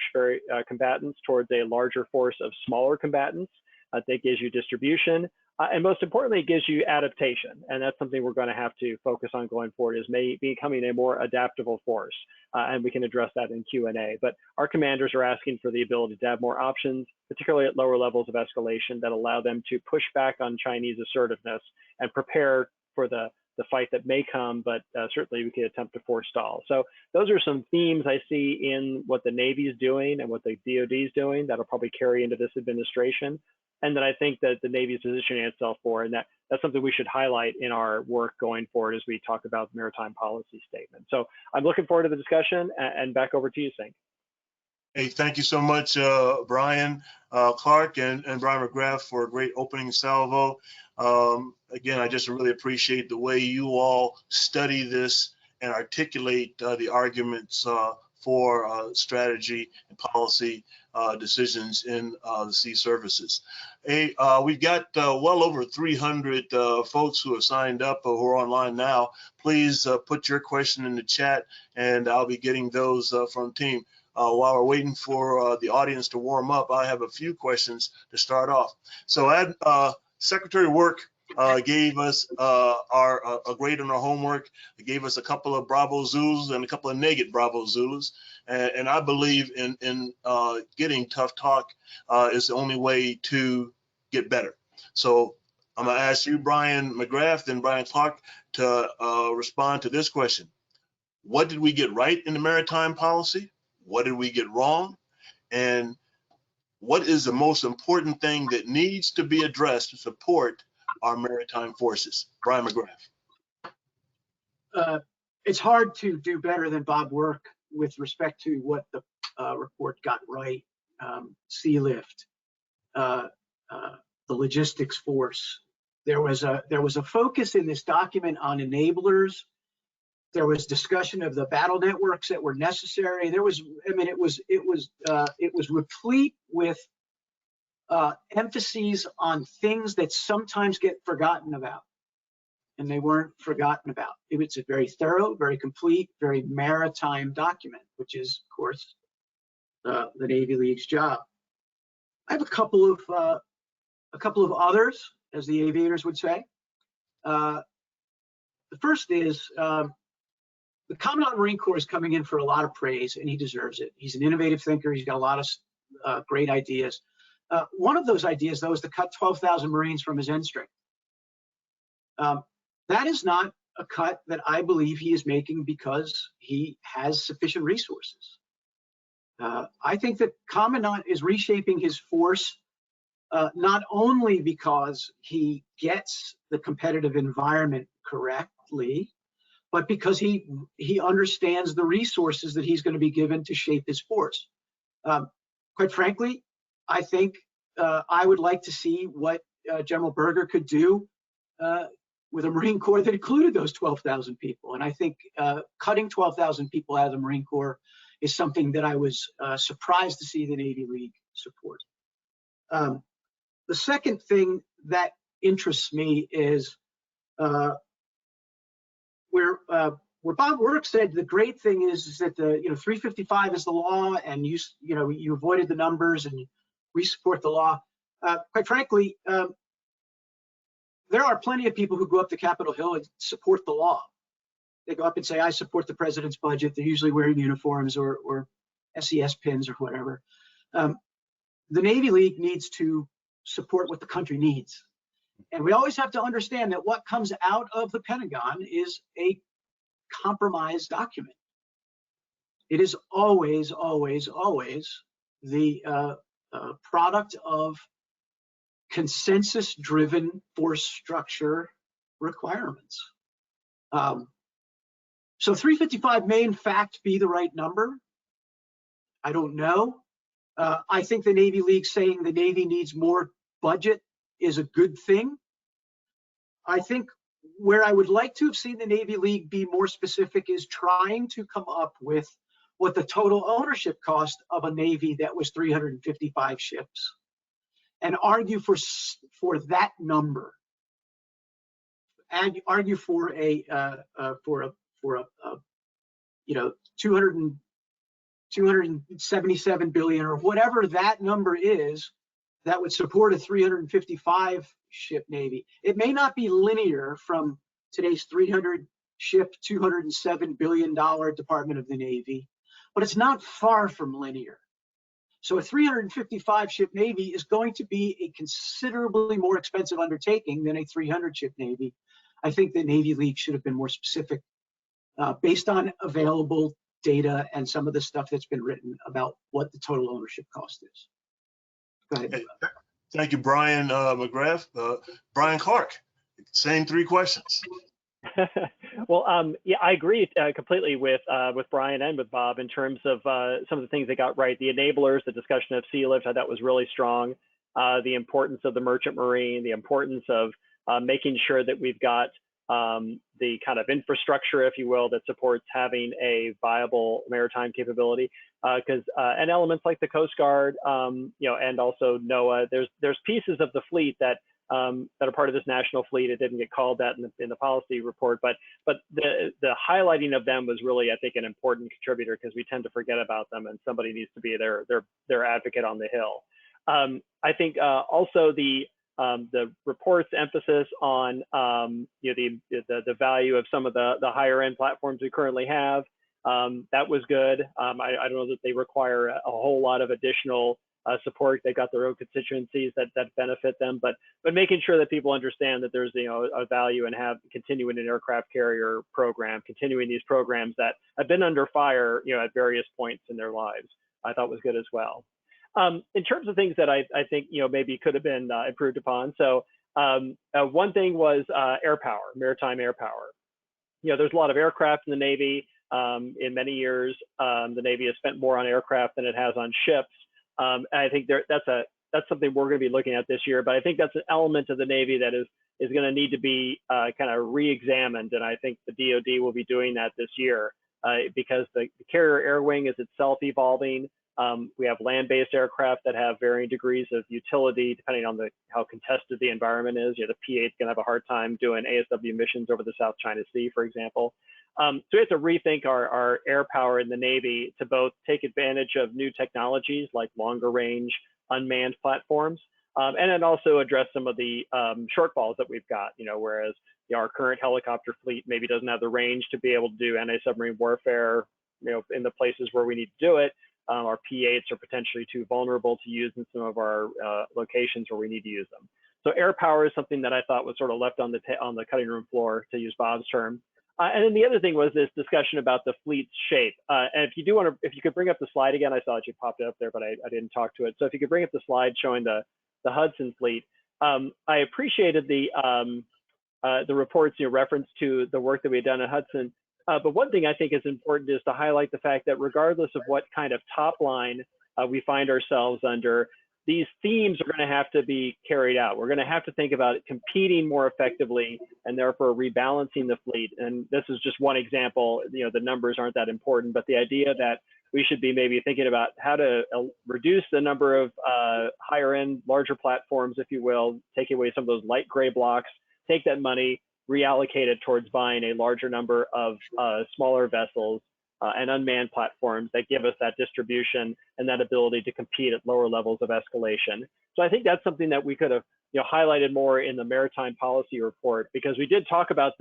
Speaker 5: combatants towards a larger force of smaller combatants. That gives you distribution. And most importantly, it gives you adaptation. And that's something we're going to have to focus on going forward, is becoming a more adaptable force. And we can address that in Q&A. But our commanders are asking for the ability to have more options, particularly at lower levels of escalation, that allow them to push back on Chinese assertiveness and prepare for the fight that may come, but certainly we can attempt to forestall. So those are some themes I see in what the Navy is doing and what the DoD is doing that'll probably carry into this administration, and that I think that the Navy is positioning itself for, and that's something we should highlight in our work going forward as we talk about the Maritime Policy Statement. So I'm looking forward to the discussion, and back over to you, Sink.
Speaker 3: Hey, thank you so much, Brian Clark and Brian Mcgrath, for a great opening salvo. Again, I just really appreciate the way you all study this and articulate the arguments for strategy and policy decisions in the sea services. Hey, we've got well over 300 folks who have signed up or who are online now. Please put your question in the chat, and I'll be getting those from team. While we're waiting for the audience to warm up, I have a few questions to start off. So Secretary Work gave us a grade on our homework. He gave us a couple of Bravo Zulus and a couple of negative Bravo Zulus. And I believe in getting tough talk is the only way to get better. So I'm gonna ask you, Brian Mcgrath and Brian Clark, to respond to this question. What did we get right in the maritime policy? What did we get wrong? And what is the most important thing that needs to be addressed to support our maritime forces? Brian Mcgrath.
Speaker 4: It's hard to do better than Bob Work with respect to what the report got right. Sea lift, the logistics force. There was a focus in this document on enablers. There was discussion of the battle networks that were necessary. There was, I mean, it was replete with emphases on things that sometimes get forgotten about, and they weren't forgotten about. It's a very thorough, very complete, very maritime document, which is, of course, the Navy League's job. I have a couple of others, as the aviators would say. The first is the Commandant of the Marine Corps is coming in for a lot of praise, and he deserves it. He's an innovative thinker. He's got a lot of great ideas. One of those ideas, though, is to cut 12,000 Marines from his end strength. That is not a cut that I believe he is making because he has sufficient resources. I think that Commandant is reshaping his force not only because he gets the competitive environment correctly, but because he understands the resources that he's going to be given to shape his force. Quite frankly, I think I would like to see what General Berger could do with a Marine Corps that included those 12,000 people. And I think cutting 12,000 people out of the Marine Corps is something that I was surprised to see the Navy League support. The second thing that interests me is where Bob Work said the great thing is that the 355 is the law, and you avoided the numbers, and we support the law. Quite frankly, there are plenty of people who go up to Capitol Hill and support the law. They go up and say, "I support the president's budget." They're usually wearing uniforms or SES pins or whatever. The Navy League needs to support what the country needs. And we always have to understand that what comes out of the Pentagon is a compromise document. It is always, always, always the product of consensus-driven force structure requirements. So 355 may in fact be the right number. I don't know. I think the Navy League saying the Navy needs more budget is a good thing. I think where I would like to have seen the Navy League be more specific is trying to come up with what the total ownership cost of a Navy that was 355 ships, and argue for that number, and argue for a 277 billion or whatever that number is, that would support a 355 ship Navy. It may not be linear from today's 300 ship, $207 billion Department of the Navy, but it's not far from linear. So a 355 ship Navy is going to be a considerably more expensive undertaking than a 300 ship Navy. I think the Navy League should have been more specific based on available data and some of the stuff that's been written about what the total ownership cost is. Go ahead.
Speaker 3: Thank you, Brian Mcgrath. Brian Clark, same three questions.
Speaker 5: Well, yeah, I agree completely with Brian and with Bob in terms of some of the things they got right. The enablers, the discussion of sea lift, I thought was really strong. The importance of the merchant marine, the importance of making sure that we've got the kind of infrastructure, if you will, that supports having a viable maritime capability. And elements like the Coast Guard, you know, and also NOAA. There's pieces of the fleet that are part of this national fleet. It didn't get called that in the policy report, but the highlighting of them was really, I think, an important contributor because we tend to forget about them, and somebody needs to be their advocate on the Hill. I think also the report's emphasis on you know, the value of some of the higher end platforms we currently have, that was good. I don't know that they require a whole lot of additional support. They've got their own constituencies that benefit them, but making sure that people understand that there's, you know, a value in continuing an aircraft carrier program, continuing these programs that have been under fire, you know, at various points in their lives, I thought was good as well. In terms of things that I think, you know, maybe could have been improved upon. So one thing was air power, maritime air power. You know, there's a lot of aircraft in the Navy. In many years, the Navy has spent more on aircraft than it has on ships. And I think that's something we're going to be looking at this year. But I think that's an element of the Navy that is going to need to be kind of re-examined. And I think the DoD will be doing that this year because the carrier air wing is itself evolving. We have land-based aircraft that have varying degrees of utility depending on how contested the environment is. You know, the P-8 is going to have a hard time doing ASW missions over the South China Sea, for example. So we have to rethink our air power in the Navy to both take advantage of new technologies like longer range unmanned platforms, and then also address some of the shortfalls that we've got, you know, whereas our current helicopter fleet maybe doesn't have the range to be able to do anti-submarine warfare, you know, in the places where we need to do it. Our P-8s are potentially too vulnerable to use in some of our locations where we need to use them. So air power is something that I thought was sort of left on the cutting room floor, to use Bob's term. And then the other thing was this discussion about the fleet's shape. And if you could bring up the slide again, I saw that you popped it up there, but I didn't talk to it. So if you could bring up the slide showing the Hudson Fleet, I appreciated the reports, you know, reference to the work that we had done at Hudson. But one thing I think is important is to highlight the fact that regardless of what kind of top line we find ourselves under, these themes are going to have to be carried out. We're going to have to think about competing more effectively and therefore rebalancing the fleet. And this is just one example. You know, the numbers aren't that important, but the idea that we should be maybe thinking about how to reduce the number of higher end, larger platforms, if you will, take away some of those light gray blocks, take that money, reallocate it towards buying a larger number of smaller vessels and unmanned platforms that give us that distribution and that ability to compete at lower levels of escalation. So I think that's something that we could have, you know, highlighted more in the Maritime Policy report, because we did talk about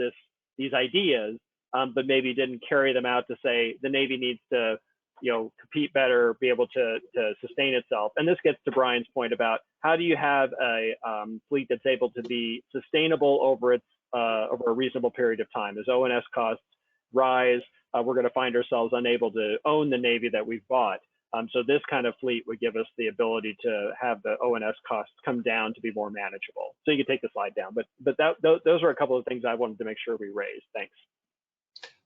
Speaker 5: these ideas, but maybe didn't carry them out to say the Navy needs to, you know, compete better, be able to sustain itself. And this gets to Brian's point about how do you have a fleet that's able to be sustainable over a reasonable period of time. As O&S costs rise, we're going to find ourselves unable to own the Navy that we've bought. So this kind of fleet would give us the ability to have the O&S costs come down to be more manageable. So you can take the slide down, but those are a couple of things I wanted to make sure we raised. Thanks.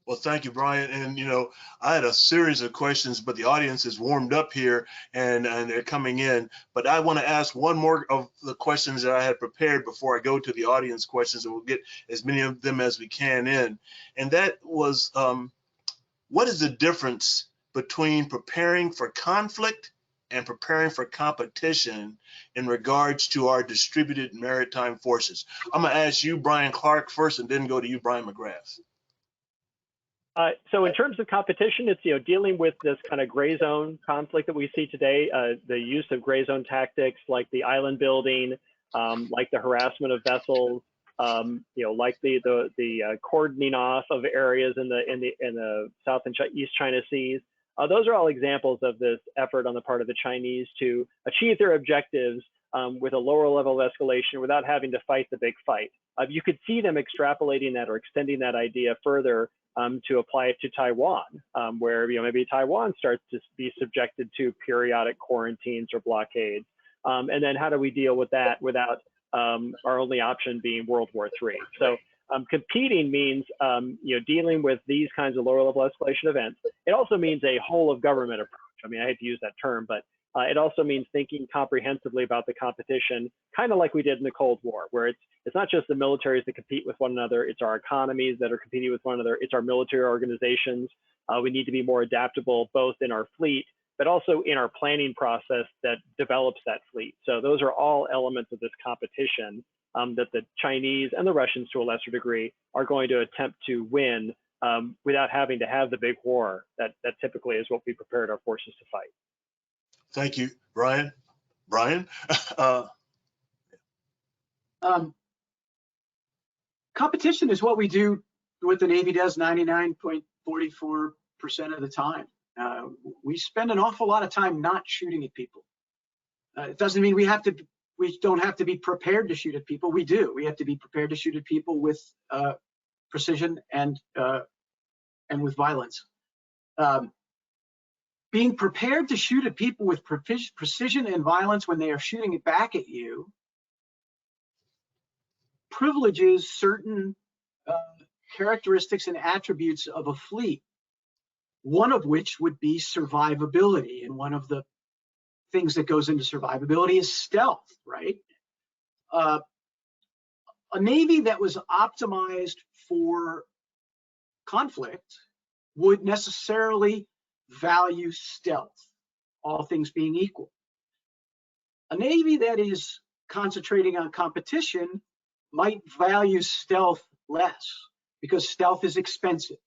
Speaker 3: Well, thank you, Brian. And, you know, I had a series of questions, but the audience is warmed up here and they're coming in. But I want to ask one more of the questions that I had prepared before I go to the audience questions, and we'll get as many of them as we can in. And that was, what is the difference between preparing for conflict and preparing for competition in regards to our distributed maritime forces? I'm going to ask you, Brian Clark, first, and then go to you, Brian Mcgrath.
Speaker 5: So in terms of competition, it's dealing with this kind of gray zone conflict that we see today. The use of gray zone tactics like the island building, like the harassment of vessels, like the cordoning off of areas in the South and East China Seas. Those are all examples of this effort on the part of the Chinese to achieve their objectives with a lower level of escalation without having to fight the big fight. You could see them extrapolating that or extending that idea further to apply it to Taiwan, where maybe Taiwan starts to be subjected to periodic quarantines or blockades. And then how do we deal with that without our only option being World War III? So competing means dealing with these kinds of lower level escalation events. It also means a whole of government approach. I mean, I hate to use that term, but it also means thinking comprehensively about the competition, kind of like we did in the Cold War, where it's not just the militaries that compete with one another, it's our economies that are competing with one another, it's our military organizations. We need to be more adaptable, both in our fleet, but also in our planning process that develops that fleet. So those are all elements of this competition that the Chinese and the Russians, to a lesser degree, are going to attempt to win without having to have the big war that typically is what we prepared our forces to fight.
Speaker 3: Thank you, Brian.
Speaker 4: Competition is what we do, what the Navy does 99.44% of the time. We spend an awful lot of time not shooting at people. It doesn't mean we don't have to be prepared to shoot at people. We do. We have to be prepared to shoot at people with precision and with violence. Being prepared to shoot at people with precision and violence when they are shooting it back at you privileges certain characteristics and attributes of a fleet, one of which would be survivability. And one of the things that goes into survivability is stealth, right? A Navy that was optimized for conflict would necessarily value stealth, all things being equal. A Navy that is concentrating on competition might value stealth less because stealth is expensive.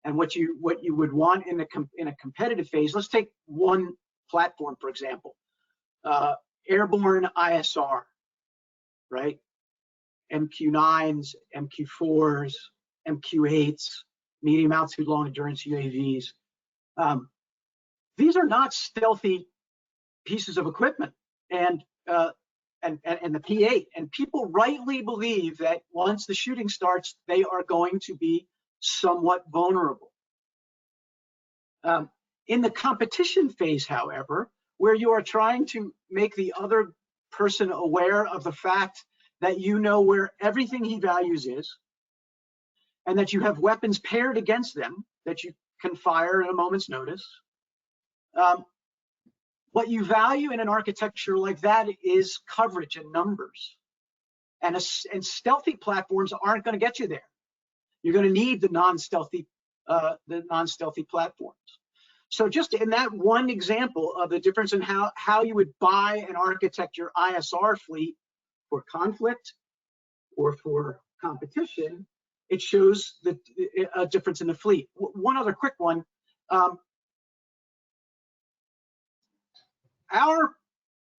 Speaker 4: And what you would want in a competitive phase, let's take one platform, for example, airborne ISR, right? MQ-9s, MQ-4s, MQ-8s, medium altitude, long endurance UAVs. These are not stealthy pieces of equipment, and the P-8. And people rightly believe that once the shooting starts, they are going to be somewhat vulnerable. In the competition phase, however, where you are trying to make the other person aware of the fact that you know where everything he values is, and that you have weapons paired against them that you can fire at a moment's notice. What you value in an architecture like that is coverage and numbers. And stealthy platforms aren't going to get you there. You're going to need the non-stealthy platforms. So just in that one example of the difference in how you would buy and architect your ISR fleet for conflict or for competition, it shows a difference in the fleet. One other quick one. Our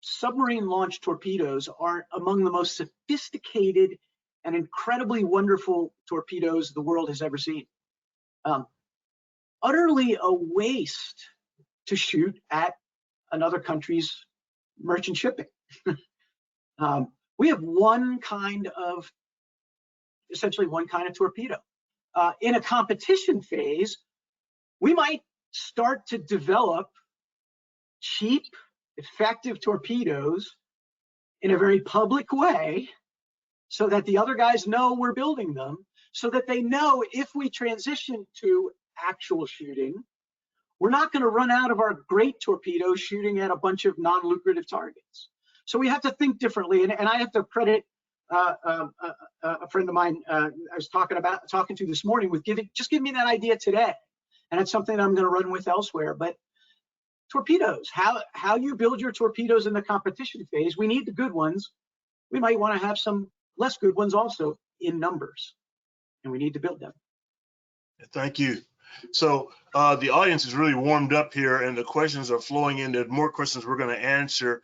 Speaker 4: submarine launched torpedoes are among the most sophisticated and incredibly wonderful torpedoes the world has ever seen. Utterly a waste to shoot at another country's merchant shipping. We have essentially one kind of torpedo. In a competition phase, we might start to develop cheap, effective torpedoes in a very public way so that the other guys know we're building them, so that they know if we transition to actual shooting, we're not going to run out of our great torpedoes shooting at a bunch of non-lucrative targets. So we have to think differently, and I have to credit a friend of mine I was talking to this morning with giving me that idea today, and it's something I'm going to run with elsewhere. But torpedoes, how you build your torpedoes in the competition phase, we need the good ones. We might want to have some less good ones also in numbers, and we need to build them.
Speaker 3: Thank you. So the audience is really warmed up here, and the questions are flowing in. There's more questions we're going to answer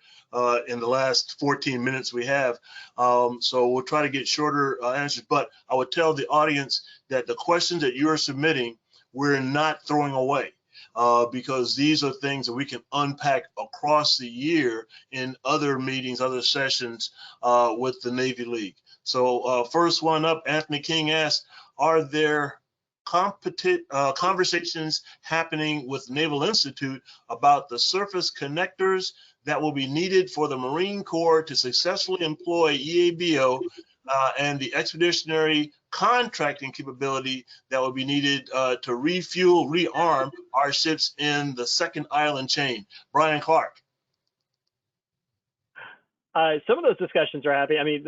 Speaker 3: in the last 14 minutes we have. So we'll try to get shorter answers, but I would tell the audience that the questions that you're submitting, we're not throwing away. Because these are things that we can unpack across the year in other meetings, other sessions with the Navy League. So first one up, Anthony King asks, are there conversations happening with Naval Institute about the surface connectors that will be needed for the Marine Corps to successfully employ EABO and the expeditionary contracting capability that will be needed to refuel, rearm our ships in the second island chain? Brian Clark.
Speaker 5: Some of those discussions are happening. I mean,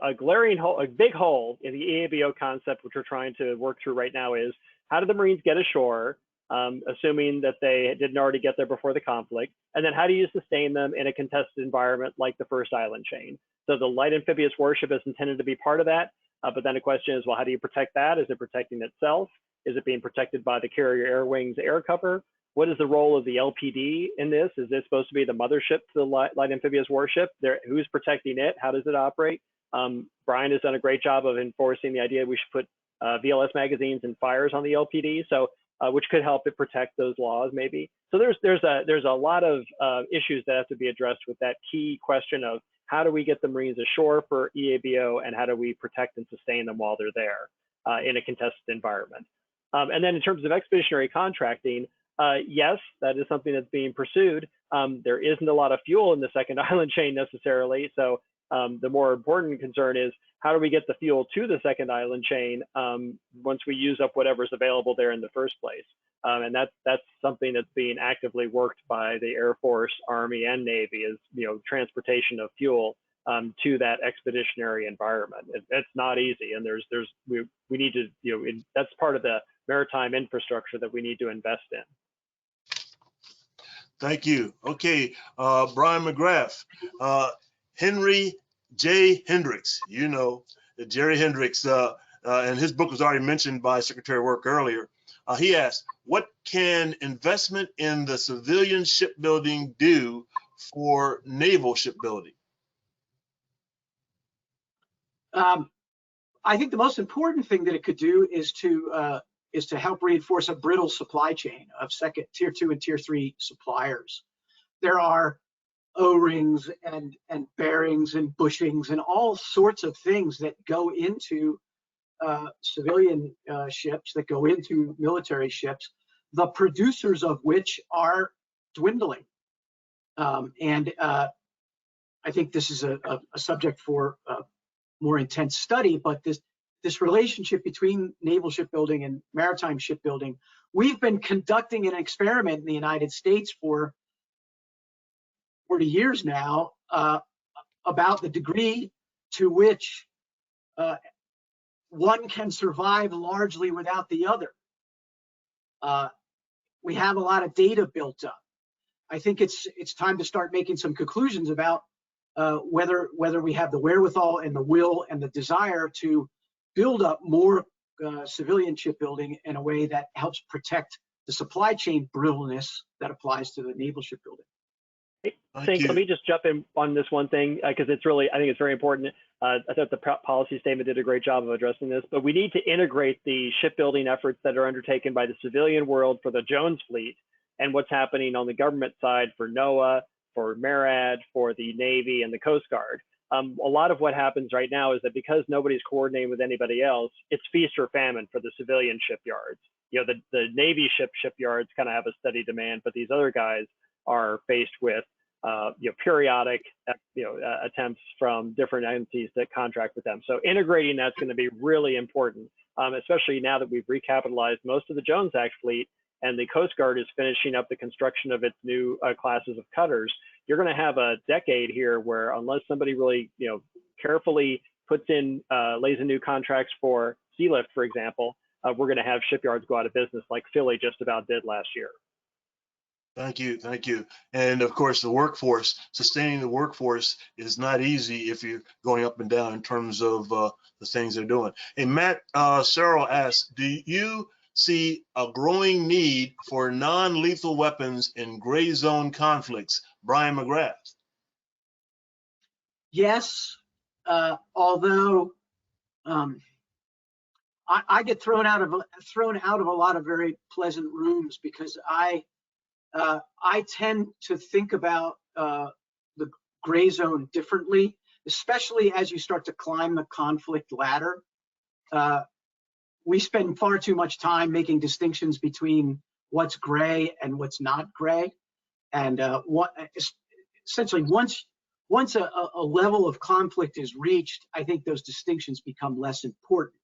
Speaker 5: a glaring hole, a big hole in the EABO concept, which we're trying to work through right now, is how do the Marines get ashore, assuming that they didn't already get there before the conflict, and then how do you sustain them in a contested environment like the first island chain? So the light amphibious warship is intended to be part of that, but then the question is, well, how do you protect that? Is it protecting itself? Is it being protected by the carrier air wings air cover? What is the role of the LPD in this? Is this supposed to be the mothership to the light amphibious warship? Who's protecting it? How does it operate? Brian has done a great job of enforcing the idea we should put VLS magazines and fires on the LPD, so which could help it protect those laws maybe. So there's a lot of issues that have to be addressed with that key question of how do we get the Marines ashore for EABO, and how do we protect and sustain them while they're there in a contested environment? And then in terms of expeditionary contracting, yes, that is something that's being pursued. There isn't a lot of fuel in the second island chain necessarily. So the more important concern is how do we get the fuel to the second island chain once we use up whatever's available there in the first place? And that's something that's being actively worked by the Air Force, Army, and Navy, is transportation of fuel to that expeditionary environment. It's not easy, and we need to that's part of the maritime infrastructure that we need to invest in.
Speaker 3: Thank you. Okay, Brian Mcgrath, Henry J. Hendricks, Jerry Hendricks, and his book was already mentioned by Secretary of Work earlier. He asked, what can investment in the civilian shipbuilding do for naval shipbuilding?
Speaker 4: I think the most important thing that it could do is to help reinforce a brittle supply chain of tier 2 and tier 3 suppliers. There are O-rings and bearings and bushings and all sorts of things that go into civilian ships, that go into military ships, the producers of which are dwindling. And I think this is a subject for more intense study, but this relationship between naval shipbuilding and maritime shipbuilding, we've been conducting an experiment in the United States for 40 years now about the degree to which one can survive largely without the other. We have a lot of data built up. I think it's time to start making some conclusions about whether we have the wherewithal and the will and the desire to build up more civilian shipbuilding in a way that helps protect the supply chain brittleness that applies to the naval shipbuilding.
Speaker 5: Let me just jump in on this one thing because I think it's very important. I thought the policy statement did a great job of addressing this, but we need to integrate the shipbuilding efforts that are undertaken by the civilian world for the Jones fleet and what's happening on the government side for NOAA, for MARAD, for the Navy and the Coast Guard. A lot of what happens right now is that because nobody's coordinating with anybody else, it's feast or famine for the civilian shipyards. The Navy shipyards kind of have a steady demand, but these other guys are faced with periodic attempts from different entities that contract with them. So integrating that's going to be really important, especially now that we've recapitalized most of the Jones Act fleet and the Coast Guard is finishing up the construction of its new classes of cutters. You're going to have a decade here where unless somebody really carefully lays in new contracts for Sealift, for example, we're going to have shipyards go out of business like Philly just about did last year.
Speaker 3: Thank you. And of course, the workforce, sustaining the workforce is not easy if you're going up and down in terms of the things they're doing. And Matt Searle asks, do you see a growing need for non-lethal weapons in gray zone conflicts? Brian Mcgrath.
Speaker 4: Yes, although I get thrown out of a lot of very pleasant rooms because I tend to think about the gray zone differently, especially as you start to climb the conflict ladder. We spend far too much time making distinctions between what's gray and what's not gray, and essentially once a level of conflict is reached, I think those distinctions become less important.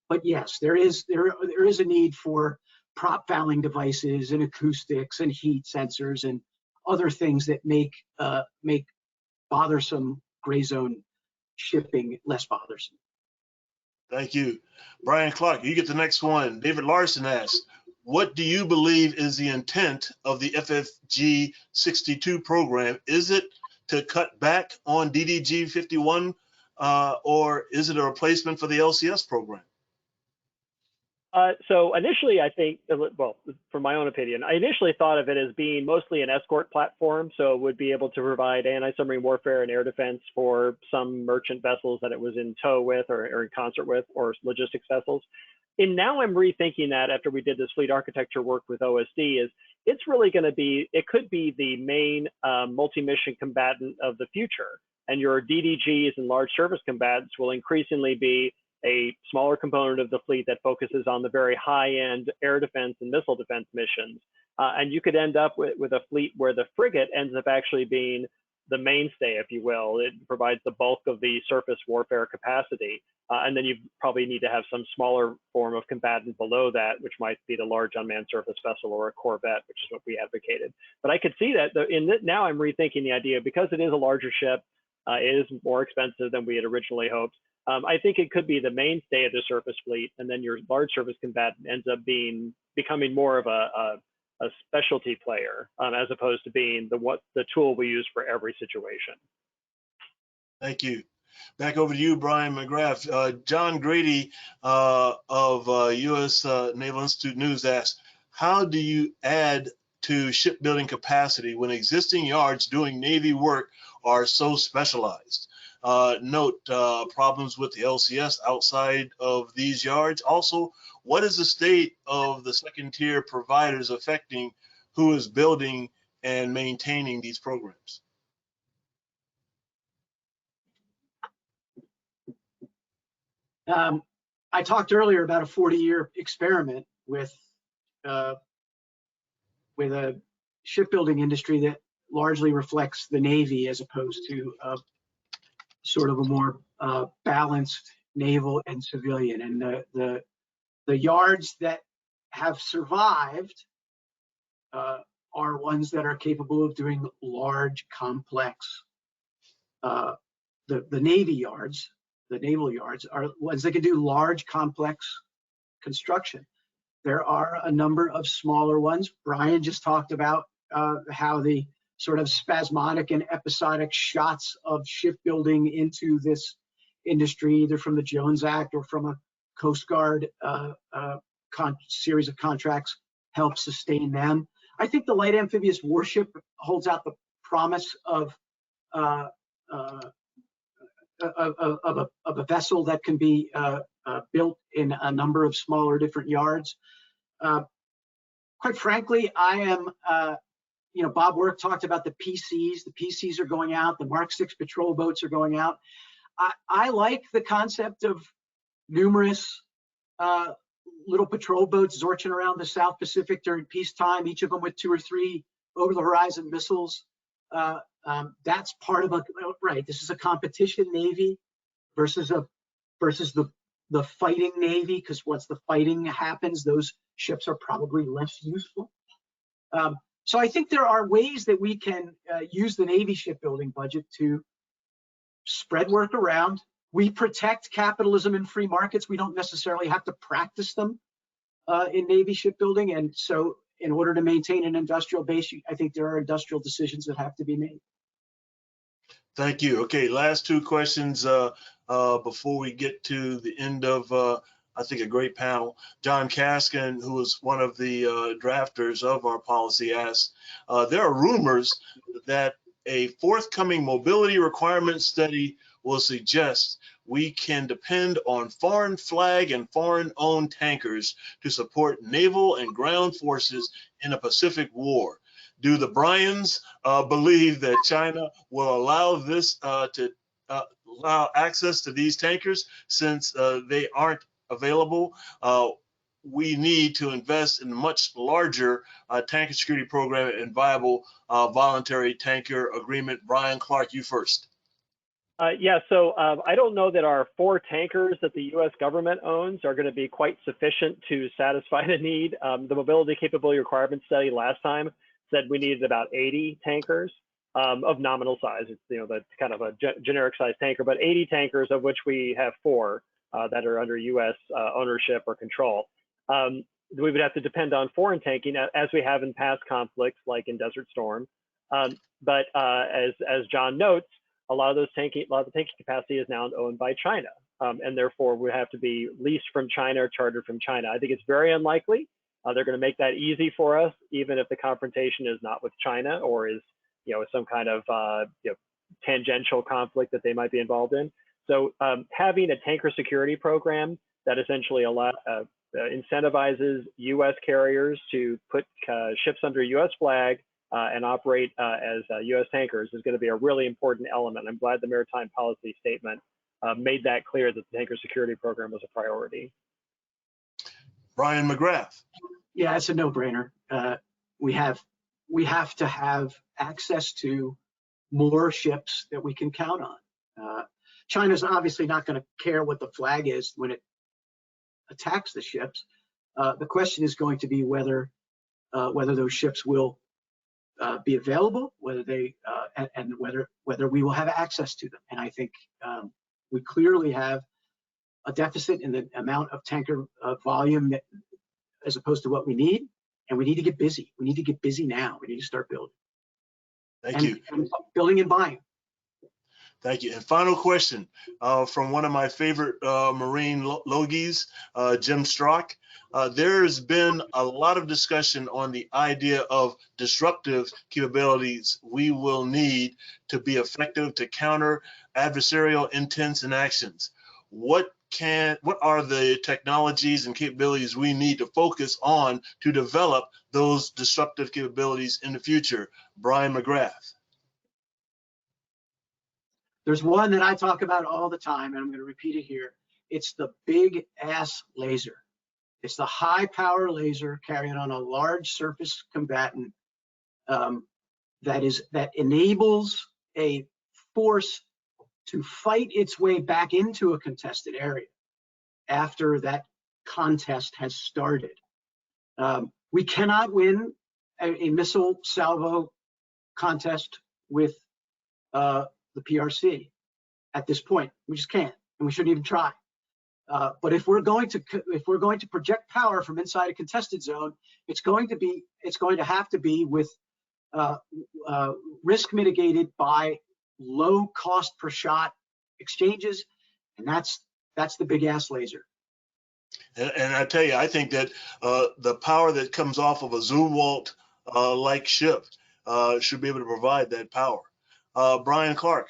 Speaker 4: But yes, there is a need for prop fouling devices and acoustics and heat sensors and other things that make bothersome gray zone shipping less bothersome.
Speaker 3: Thank you. Brian Clark, you get the next one. David Larson asks, what do you believe is the intent of the FFG 62 program? Is it to cut back on DDG 51 or is it a replacement for the LCS program?
Speaker 5: So initially, I think, well, from my own opinion, I initially thought of it as being mostly an escort platform. So it would be able to provide anti-submarine warfare and air defense for some merchant vessels that it was in tow with or in concert with, or logistics vessels. And now I'm rethinking that after we did this fleet architecture work with OSD, is it's really going to be, it could be the main multi-mission combatant of the future. And your DDGs and large service combatants will increasingly be a smaller component of the fleet that focuses on the very high-end air defense and missile defense missions. And you could end up with a fleet where the frigate ends up actually being the mainstay, if you will. It provides the bulk of the surface warfare capacity. And then you probably need to have some smaller form of combatant below that, which might be the large unmanned surface vessel or a corvette, which is what we advocated. But I could see that now I'm rethinking the idea, because it is a larger ship, it is more expensive than we had originally hoped. I think it could be the mainstay of the surface fleet, and then your large surface combatant ends up becoming more of a specialty player, as opposed to being the tool we use for every situation.
Speaker 3: Thank you. Back over to you, Brian Mcgrath. John Grady of U.S. Naval Institute News asks, how do you add to shipbuilding capacity when existing yards doing Navy work are so specialized? Note problems with the LCS outside of these yards. Also, what is the state of the second tier providers affecting who is building and maintaining these programs?
Speaker 4: I talked earlier about a 40-year experiment with a shipbuilding industry that largely reflects the Navy as opposed to sort of a more balanced naval and civilian. And the yards that have survived are ones that are capable of doing large, complex. The Navy yards, the naval yards, are ones that can do large, complex construction. There are a number of smaller ones. Brian just talked about how the sort of spasmodic and episodic shots of shipbuilding into this industry, either from the Jones Act or from a Coast Guard series of contracts, help sustain them. I think the light amphibious warship holds out the promise of a vessel that can be built in a number of smaller different yards. Quite frankly, I am, Bob Work talked about the PCs. The PCs are going out. The Mark 6 patrol boats are going out. I like the concept of numerous little patrol boats zorching around the South Pacific during peacetime, each of them with 2 or 3 over-the-horizon missiles. That's part of right. This is a competition Navy versus the fighting Navy, because once the fighting happens, those ships are probably less useful. So I think there are ways that we can use the Navy shipbuilding budget to spread work around. We protect capitalism and free markets. We don't necessarily have to practice them in Navy shipbuilding. And so in order to maintain an industrial base, I think there are industrial decisions that have to be made.
Speaker 3: Thank you. Okay, last 2 questions before we get to the end of I think, a great panel. John Kaskin, who was one of the drafters of our policy, asked, there are rumors that a forthcoming mobility requirement study will suggest we can depend on foreign flag and foreign owned tankers to support naval and ground forces in a Pacific war. Do the Bryans believe that China will allow this allow access to these tankers since they aren't available? We need to invest in a much larger tanker security program and viable voluntary tanker agreement. Brian Clark, you first.
Speaker 5: Yeah, so I don't know that our 4 tankers that the U.S. government owns are going to be quite sufficient to satisfy the need. The mobility capability requirement study last time said we needed about 80 tankers of nominal size. It's, you know, that's kind of a generic size tanker, but 80 tankers, of which we have 4 that are under U.S. ownership or control. We would have to depend on foreign tanking, as we have in past conflicts, like in Desert Storm. But as John notes, a lot of the tanking capacity is now owned by China, and therefore would have to be leased from China or chartered from China. I think it's very unlikely they're going to make that easy for us, even if the confrontation is not with China or is, you know, some kind of tangential conflict that they might be involved in. So having a tanker security program that essentially incentivizes U.S. carriers to put ships under U.S. flag and operate as U.S. tankers is going to be a really important element. I'm glad the Maritime Policy statement made that clear, that the tanker security program was a priority.
Speaker 3: Brian Mcgrath.
Speaker 4: Yeah, it's a no-brainer. We have to have access to more ships that we can count on. China's obviously not going to care what the flag is when it attacks the ships. The question is going to be whether those ships will be available, whether they and whether we will have access to them. And I think we clearly have a deficit in the amount of tanker volume as opposed to what we need, and we need to get busy. We need to get busy now. We need to start building.
Speaker 3: Thank you.
Speaker 4: And building and buying.
Speaker 3: Thank you. And final question from one of my favorite Marine logies, Jim Strock. There's been a lot of discussion on the idea of disruptive capabilities we will need to be effective to counter adversarial intents and actions. What are the technologies and capabilities we need to focus on to develop those disruptive capabilities in the future? Brian Mcgrath.
Speaker 4: There's one that I talk about all the time, and I'm going to repeat it here. It's the big ass laser. It's the high power laser carried on a large surface combatant that enables a force to fight its way back into a contested area after that contest has started. We cannot win a missile salvo contest with the PRC at this point. We just can't, and we shouldn't even try. But if we're going to project power from inside a contested zone, it's going to have to be with risk mitigated by low cost per shot exchanges, and that's the big ass laser.
Speaker 3: And I tell you, I think that the power that comes off of a Zumwalt like ship should be able to provide that power. Brian Clark.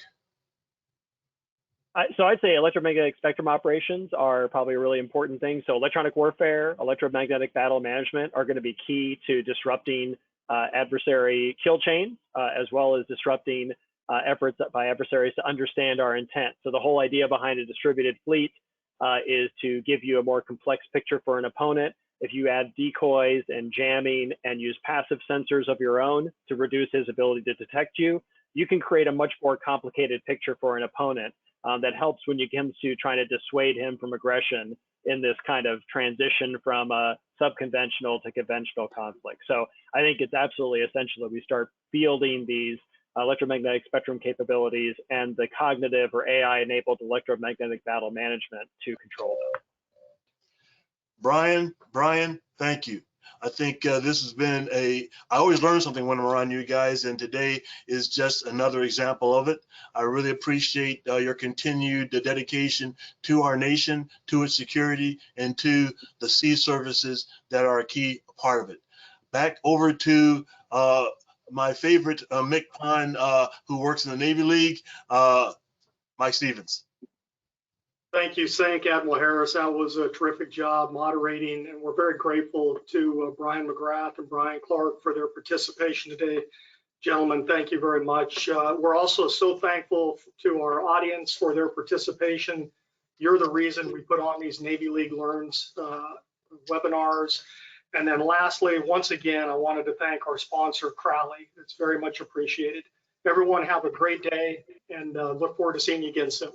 Speaker 5: So I'd say electromagnetic spectrum operations are probably a really important thing. So electronic warfare, electromagnetic battle management are going to be key to disrupting adversary kill chains, as well as disrupting efforts by adversaries to understand our intent. So the whole idea behind a distributed fleet is to give you a more complex picture for an opponent. If you add decoys and jamming and use passive sensors of your own to reduce his ability to detect you, you can create a much more complicated picture for an opponent that helps when you come to trying to dissuade him from aggression in this kind of transition from a subconventional to conventional conflict. So I think it's absolutely essential that we start fielding these electromagnetic spectrum capabilities and the cognitive or AI-enabled electromagnetic battle management to control them.
Speaker 3: Brian, thank you. I think this has been I always learn something when I'm around you guys, and today is just another example of it. I really appreciate your continued dedication to our nation, to its security, and to the sea services that are a key part of it. Back over to my favorite Mcgrath, who works in the Navy League, Mike Stevens.
Speaker 1: Thank you, Sank, Admiral Harris. That was a terrific job moderating, and we're very grateful to Brian Mcgrath and Brian Clark for their participation today. Gentlemen, thank you very much. We're also so thankful to our audience for their participation. You're the reason we put on these Navy League Learns webinars. And then lastly, once again, I wanted to thank our sponsor, Crowley. It's very much appreciated. Everyone have a great day, and look forward to seeing you again soon.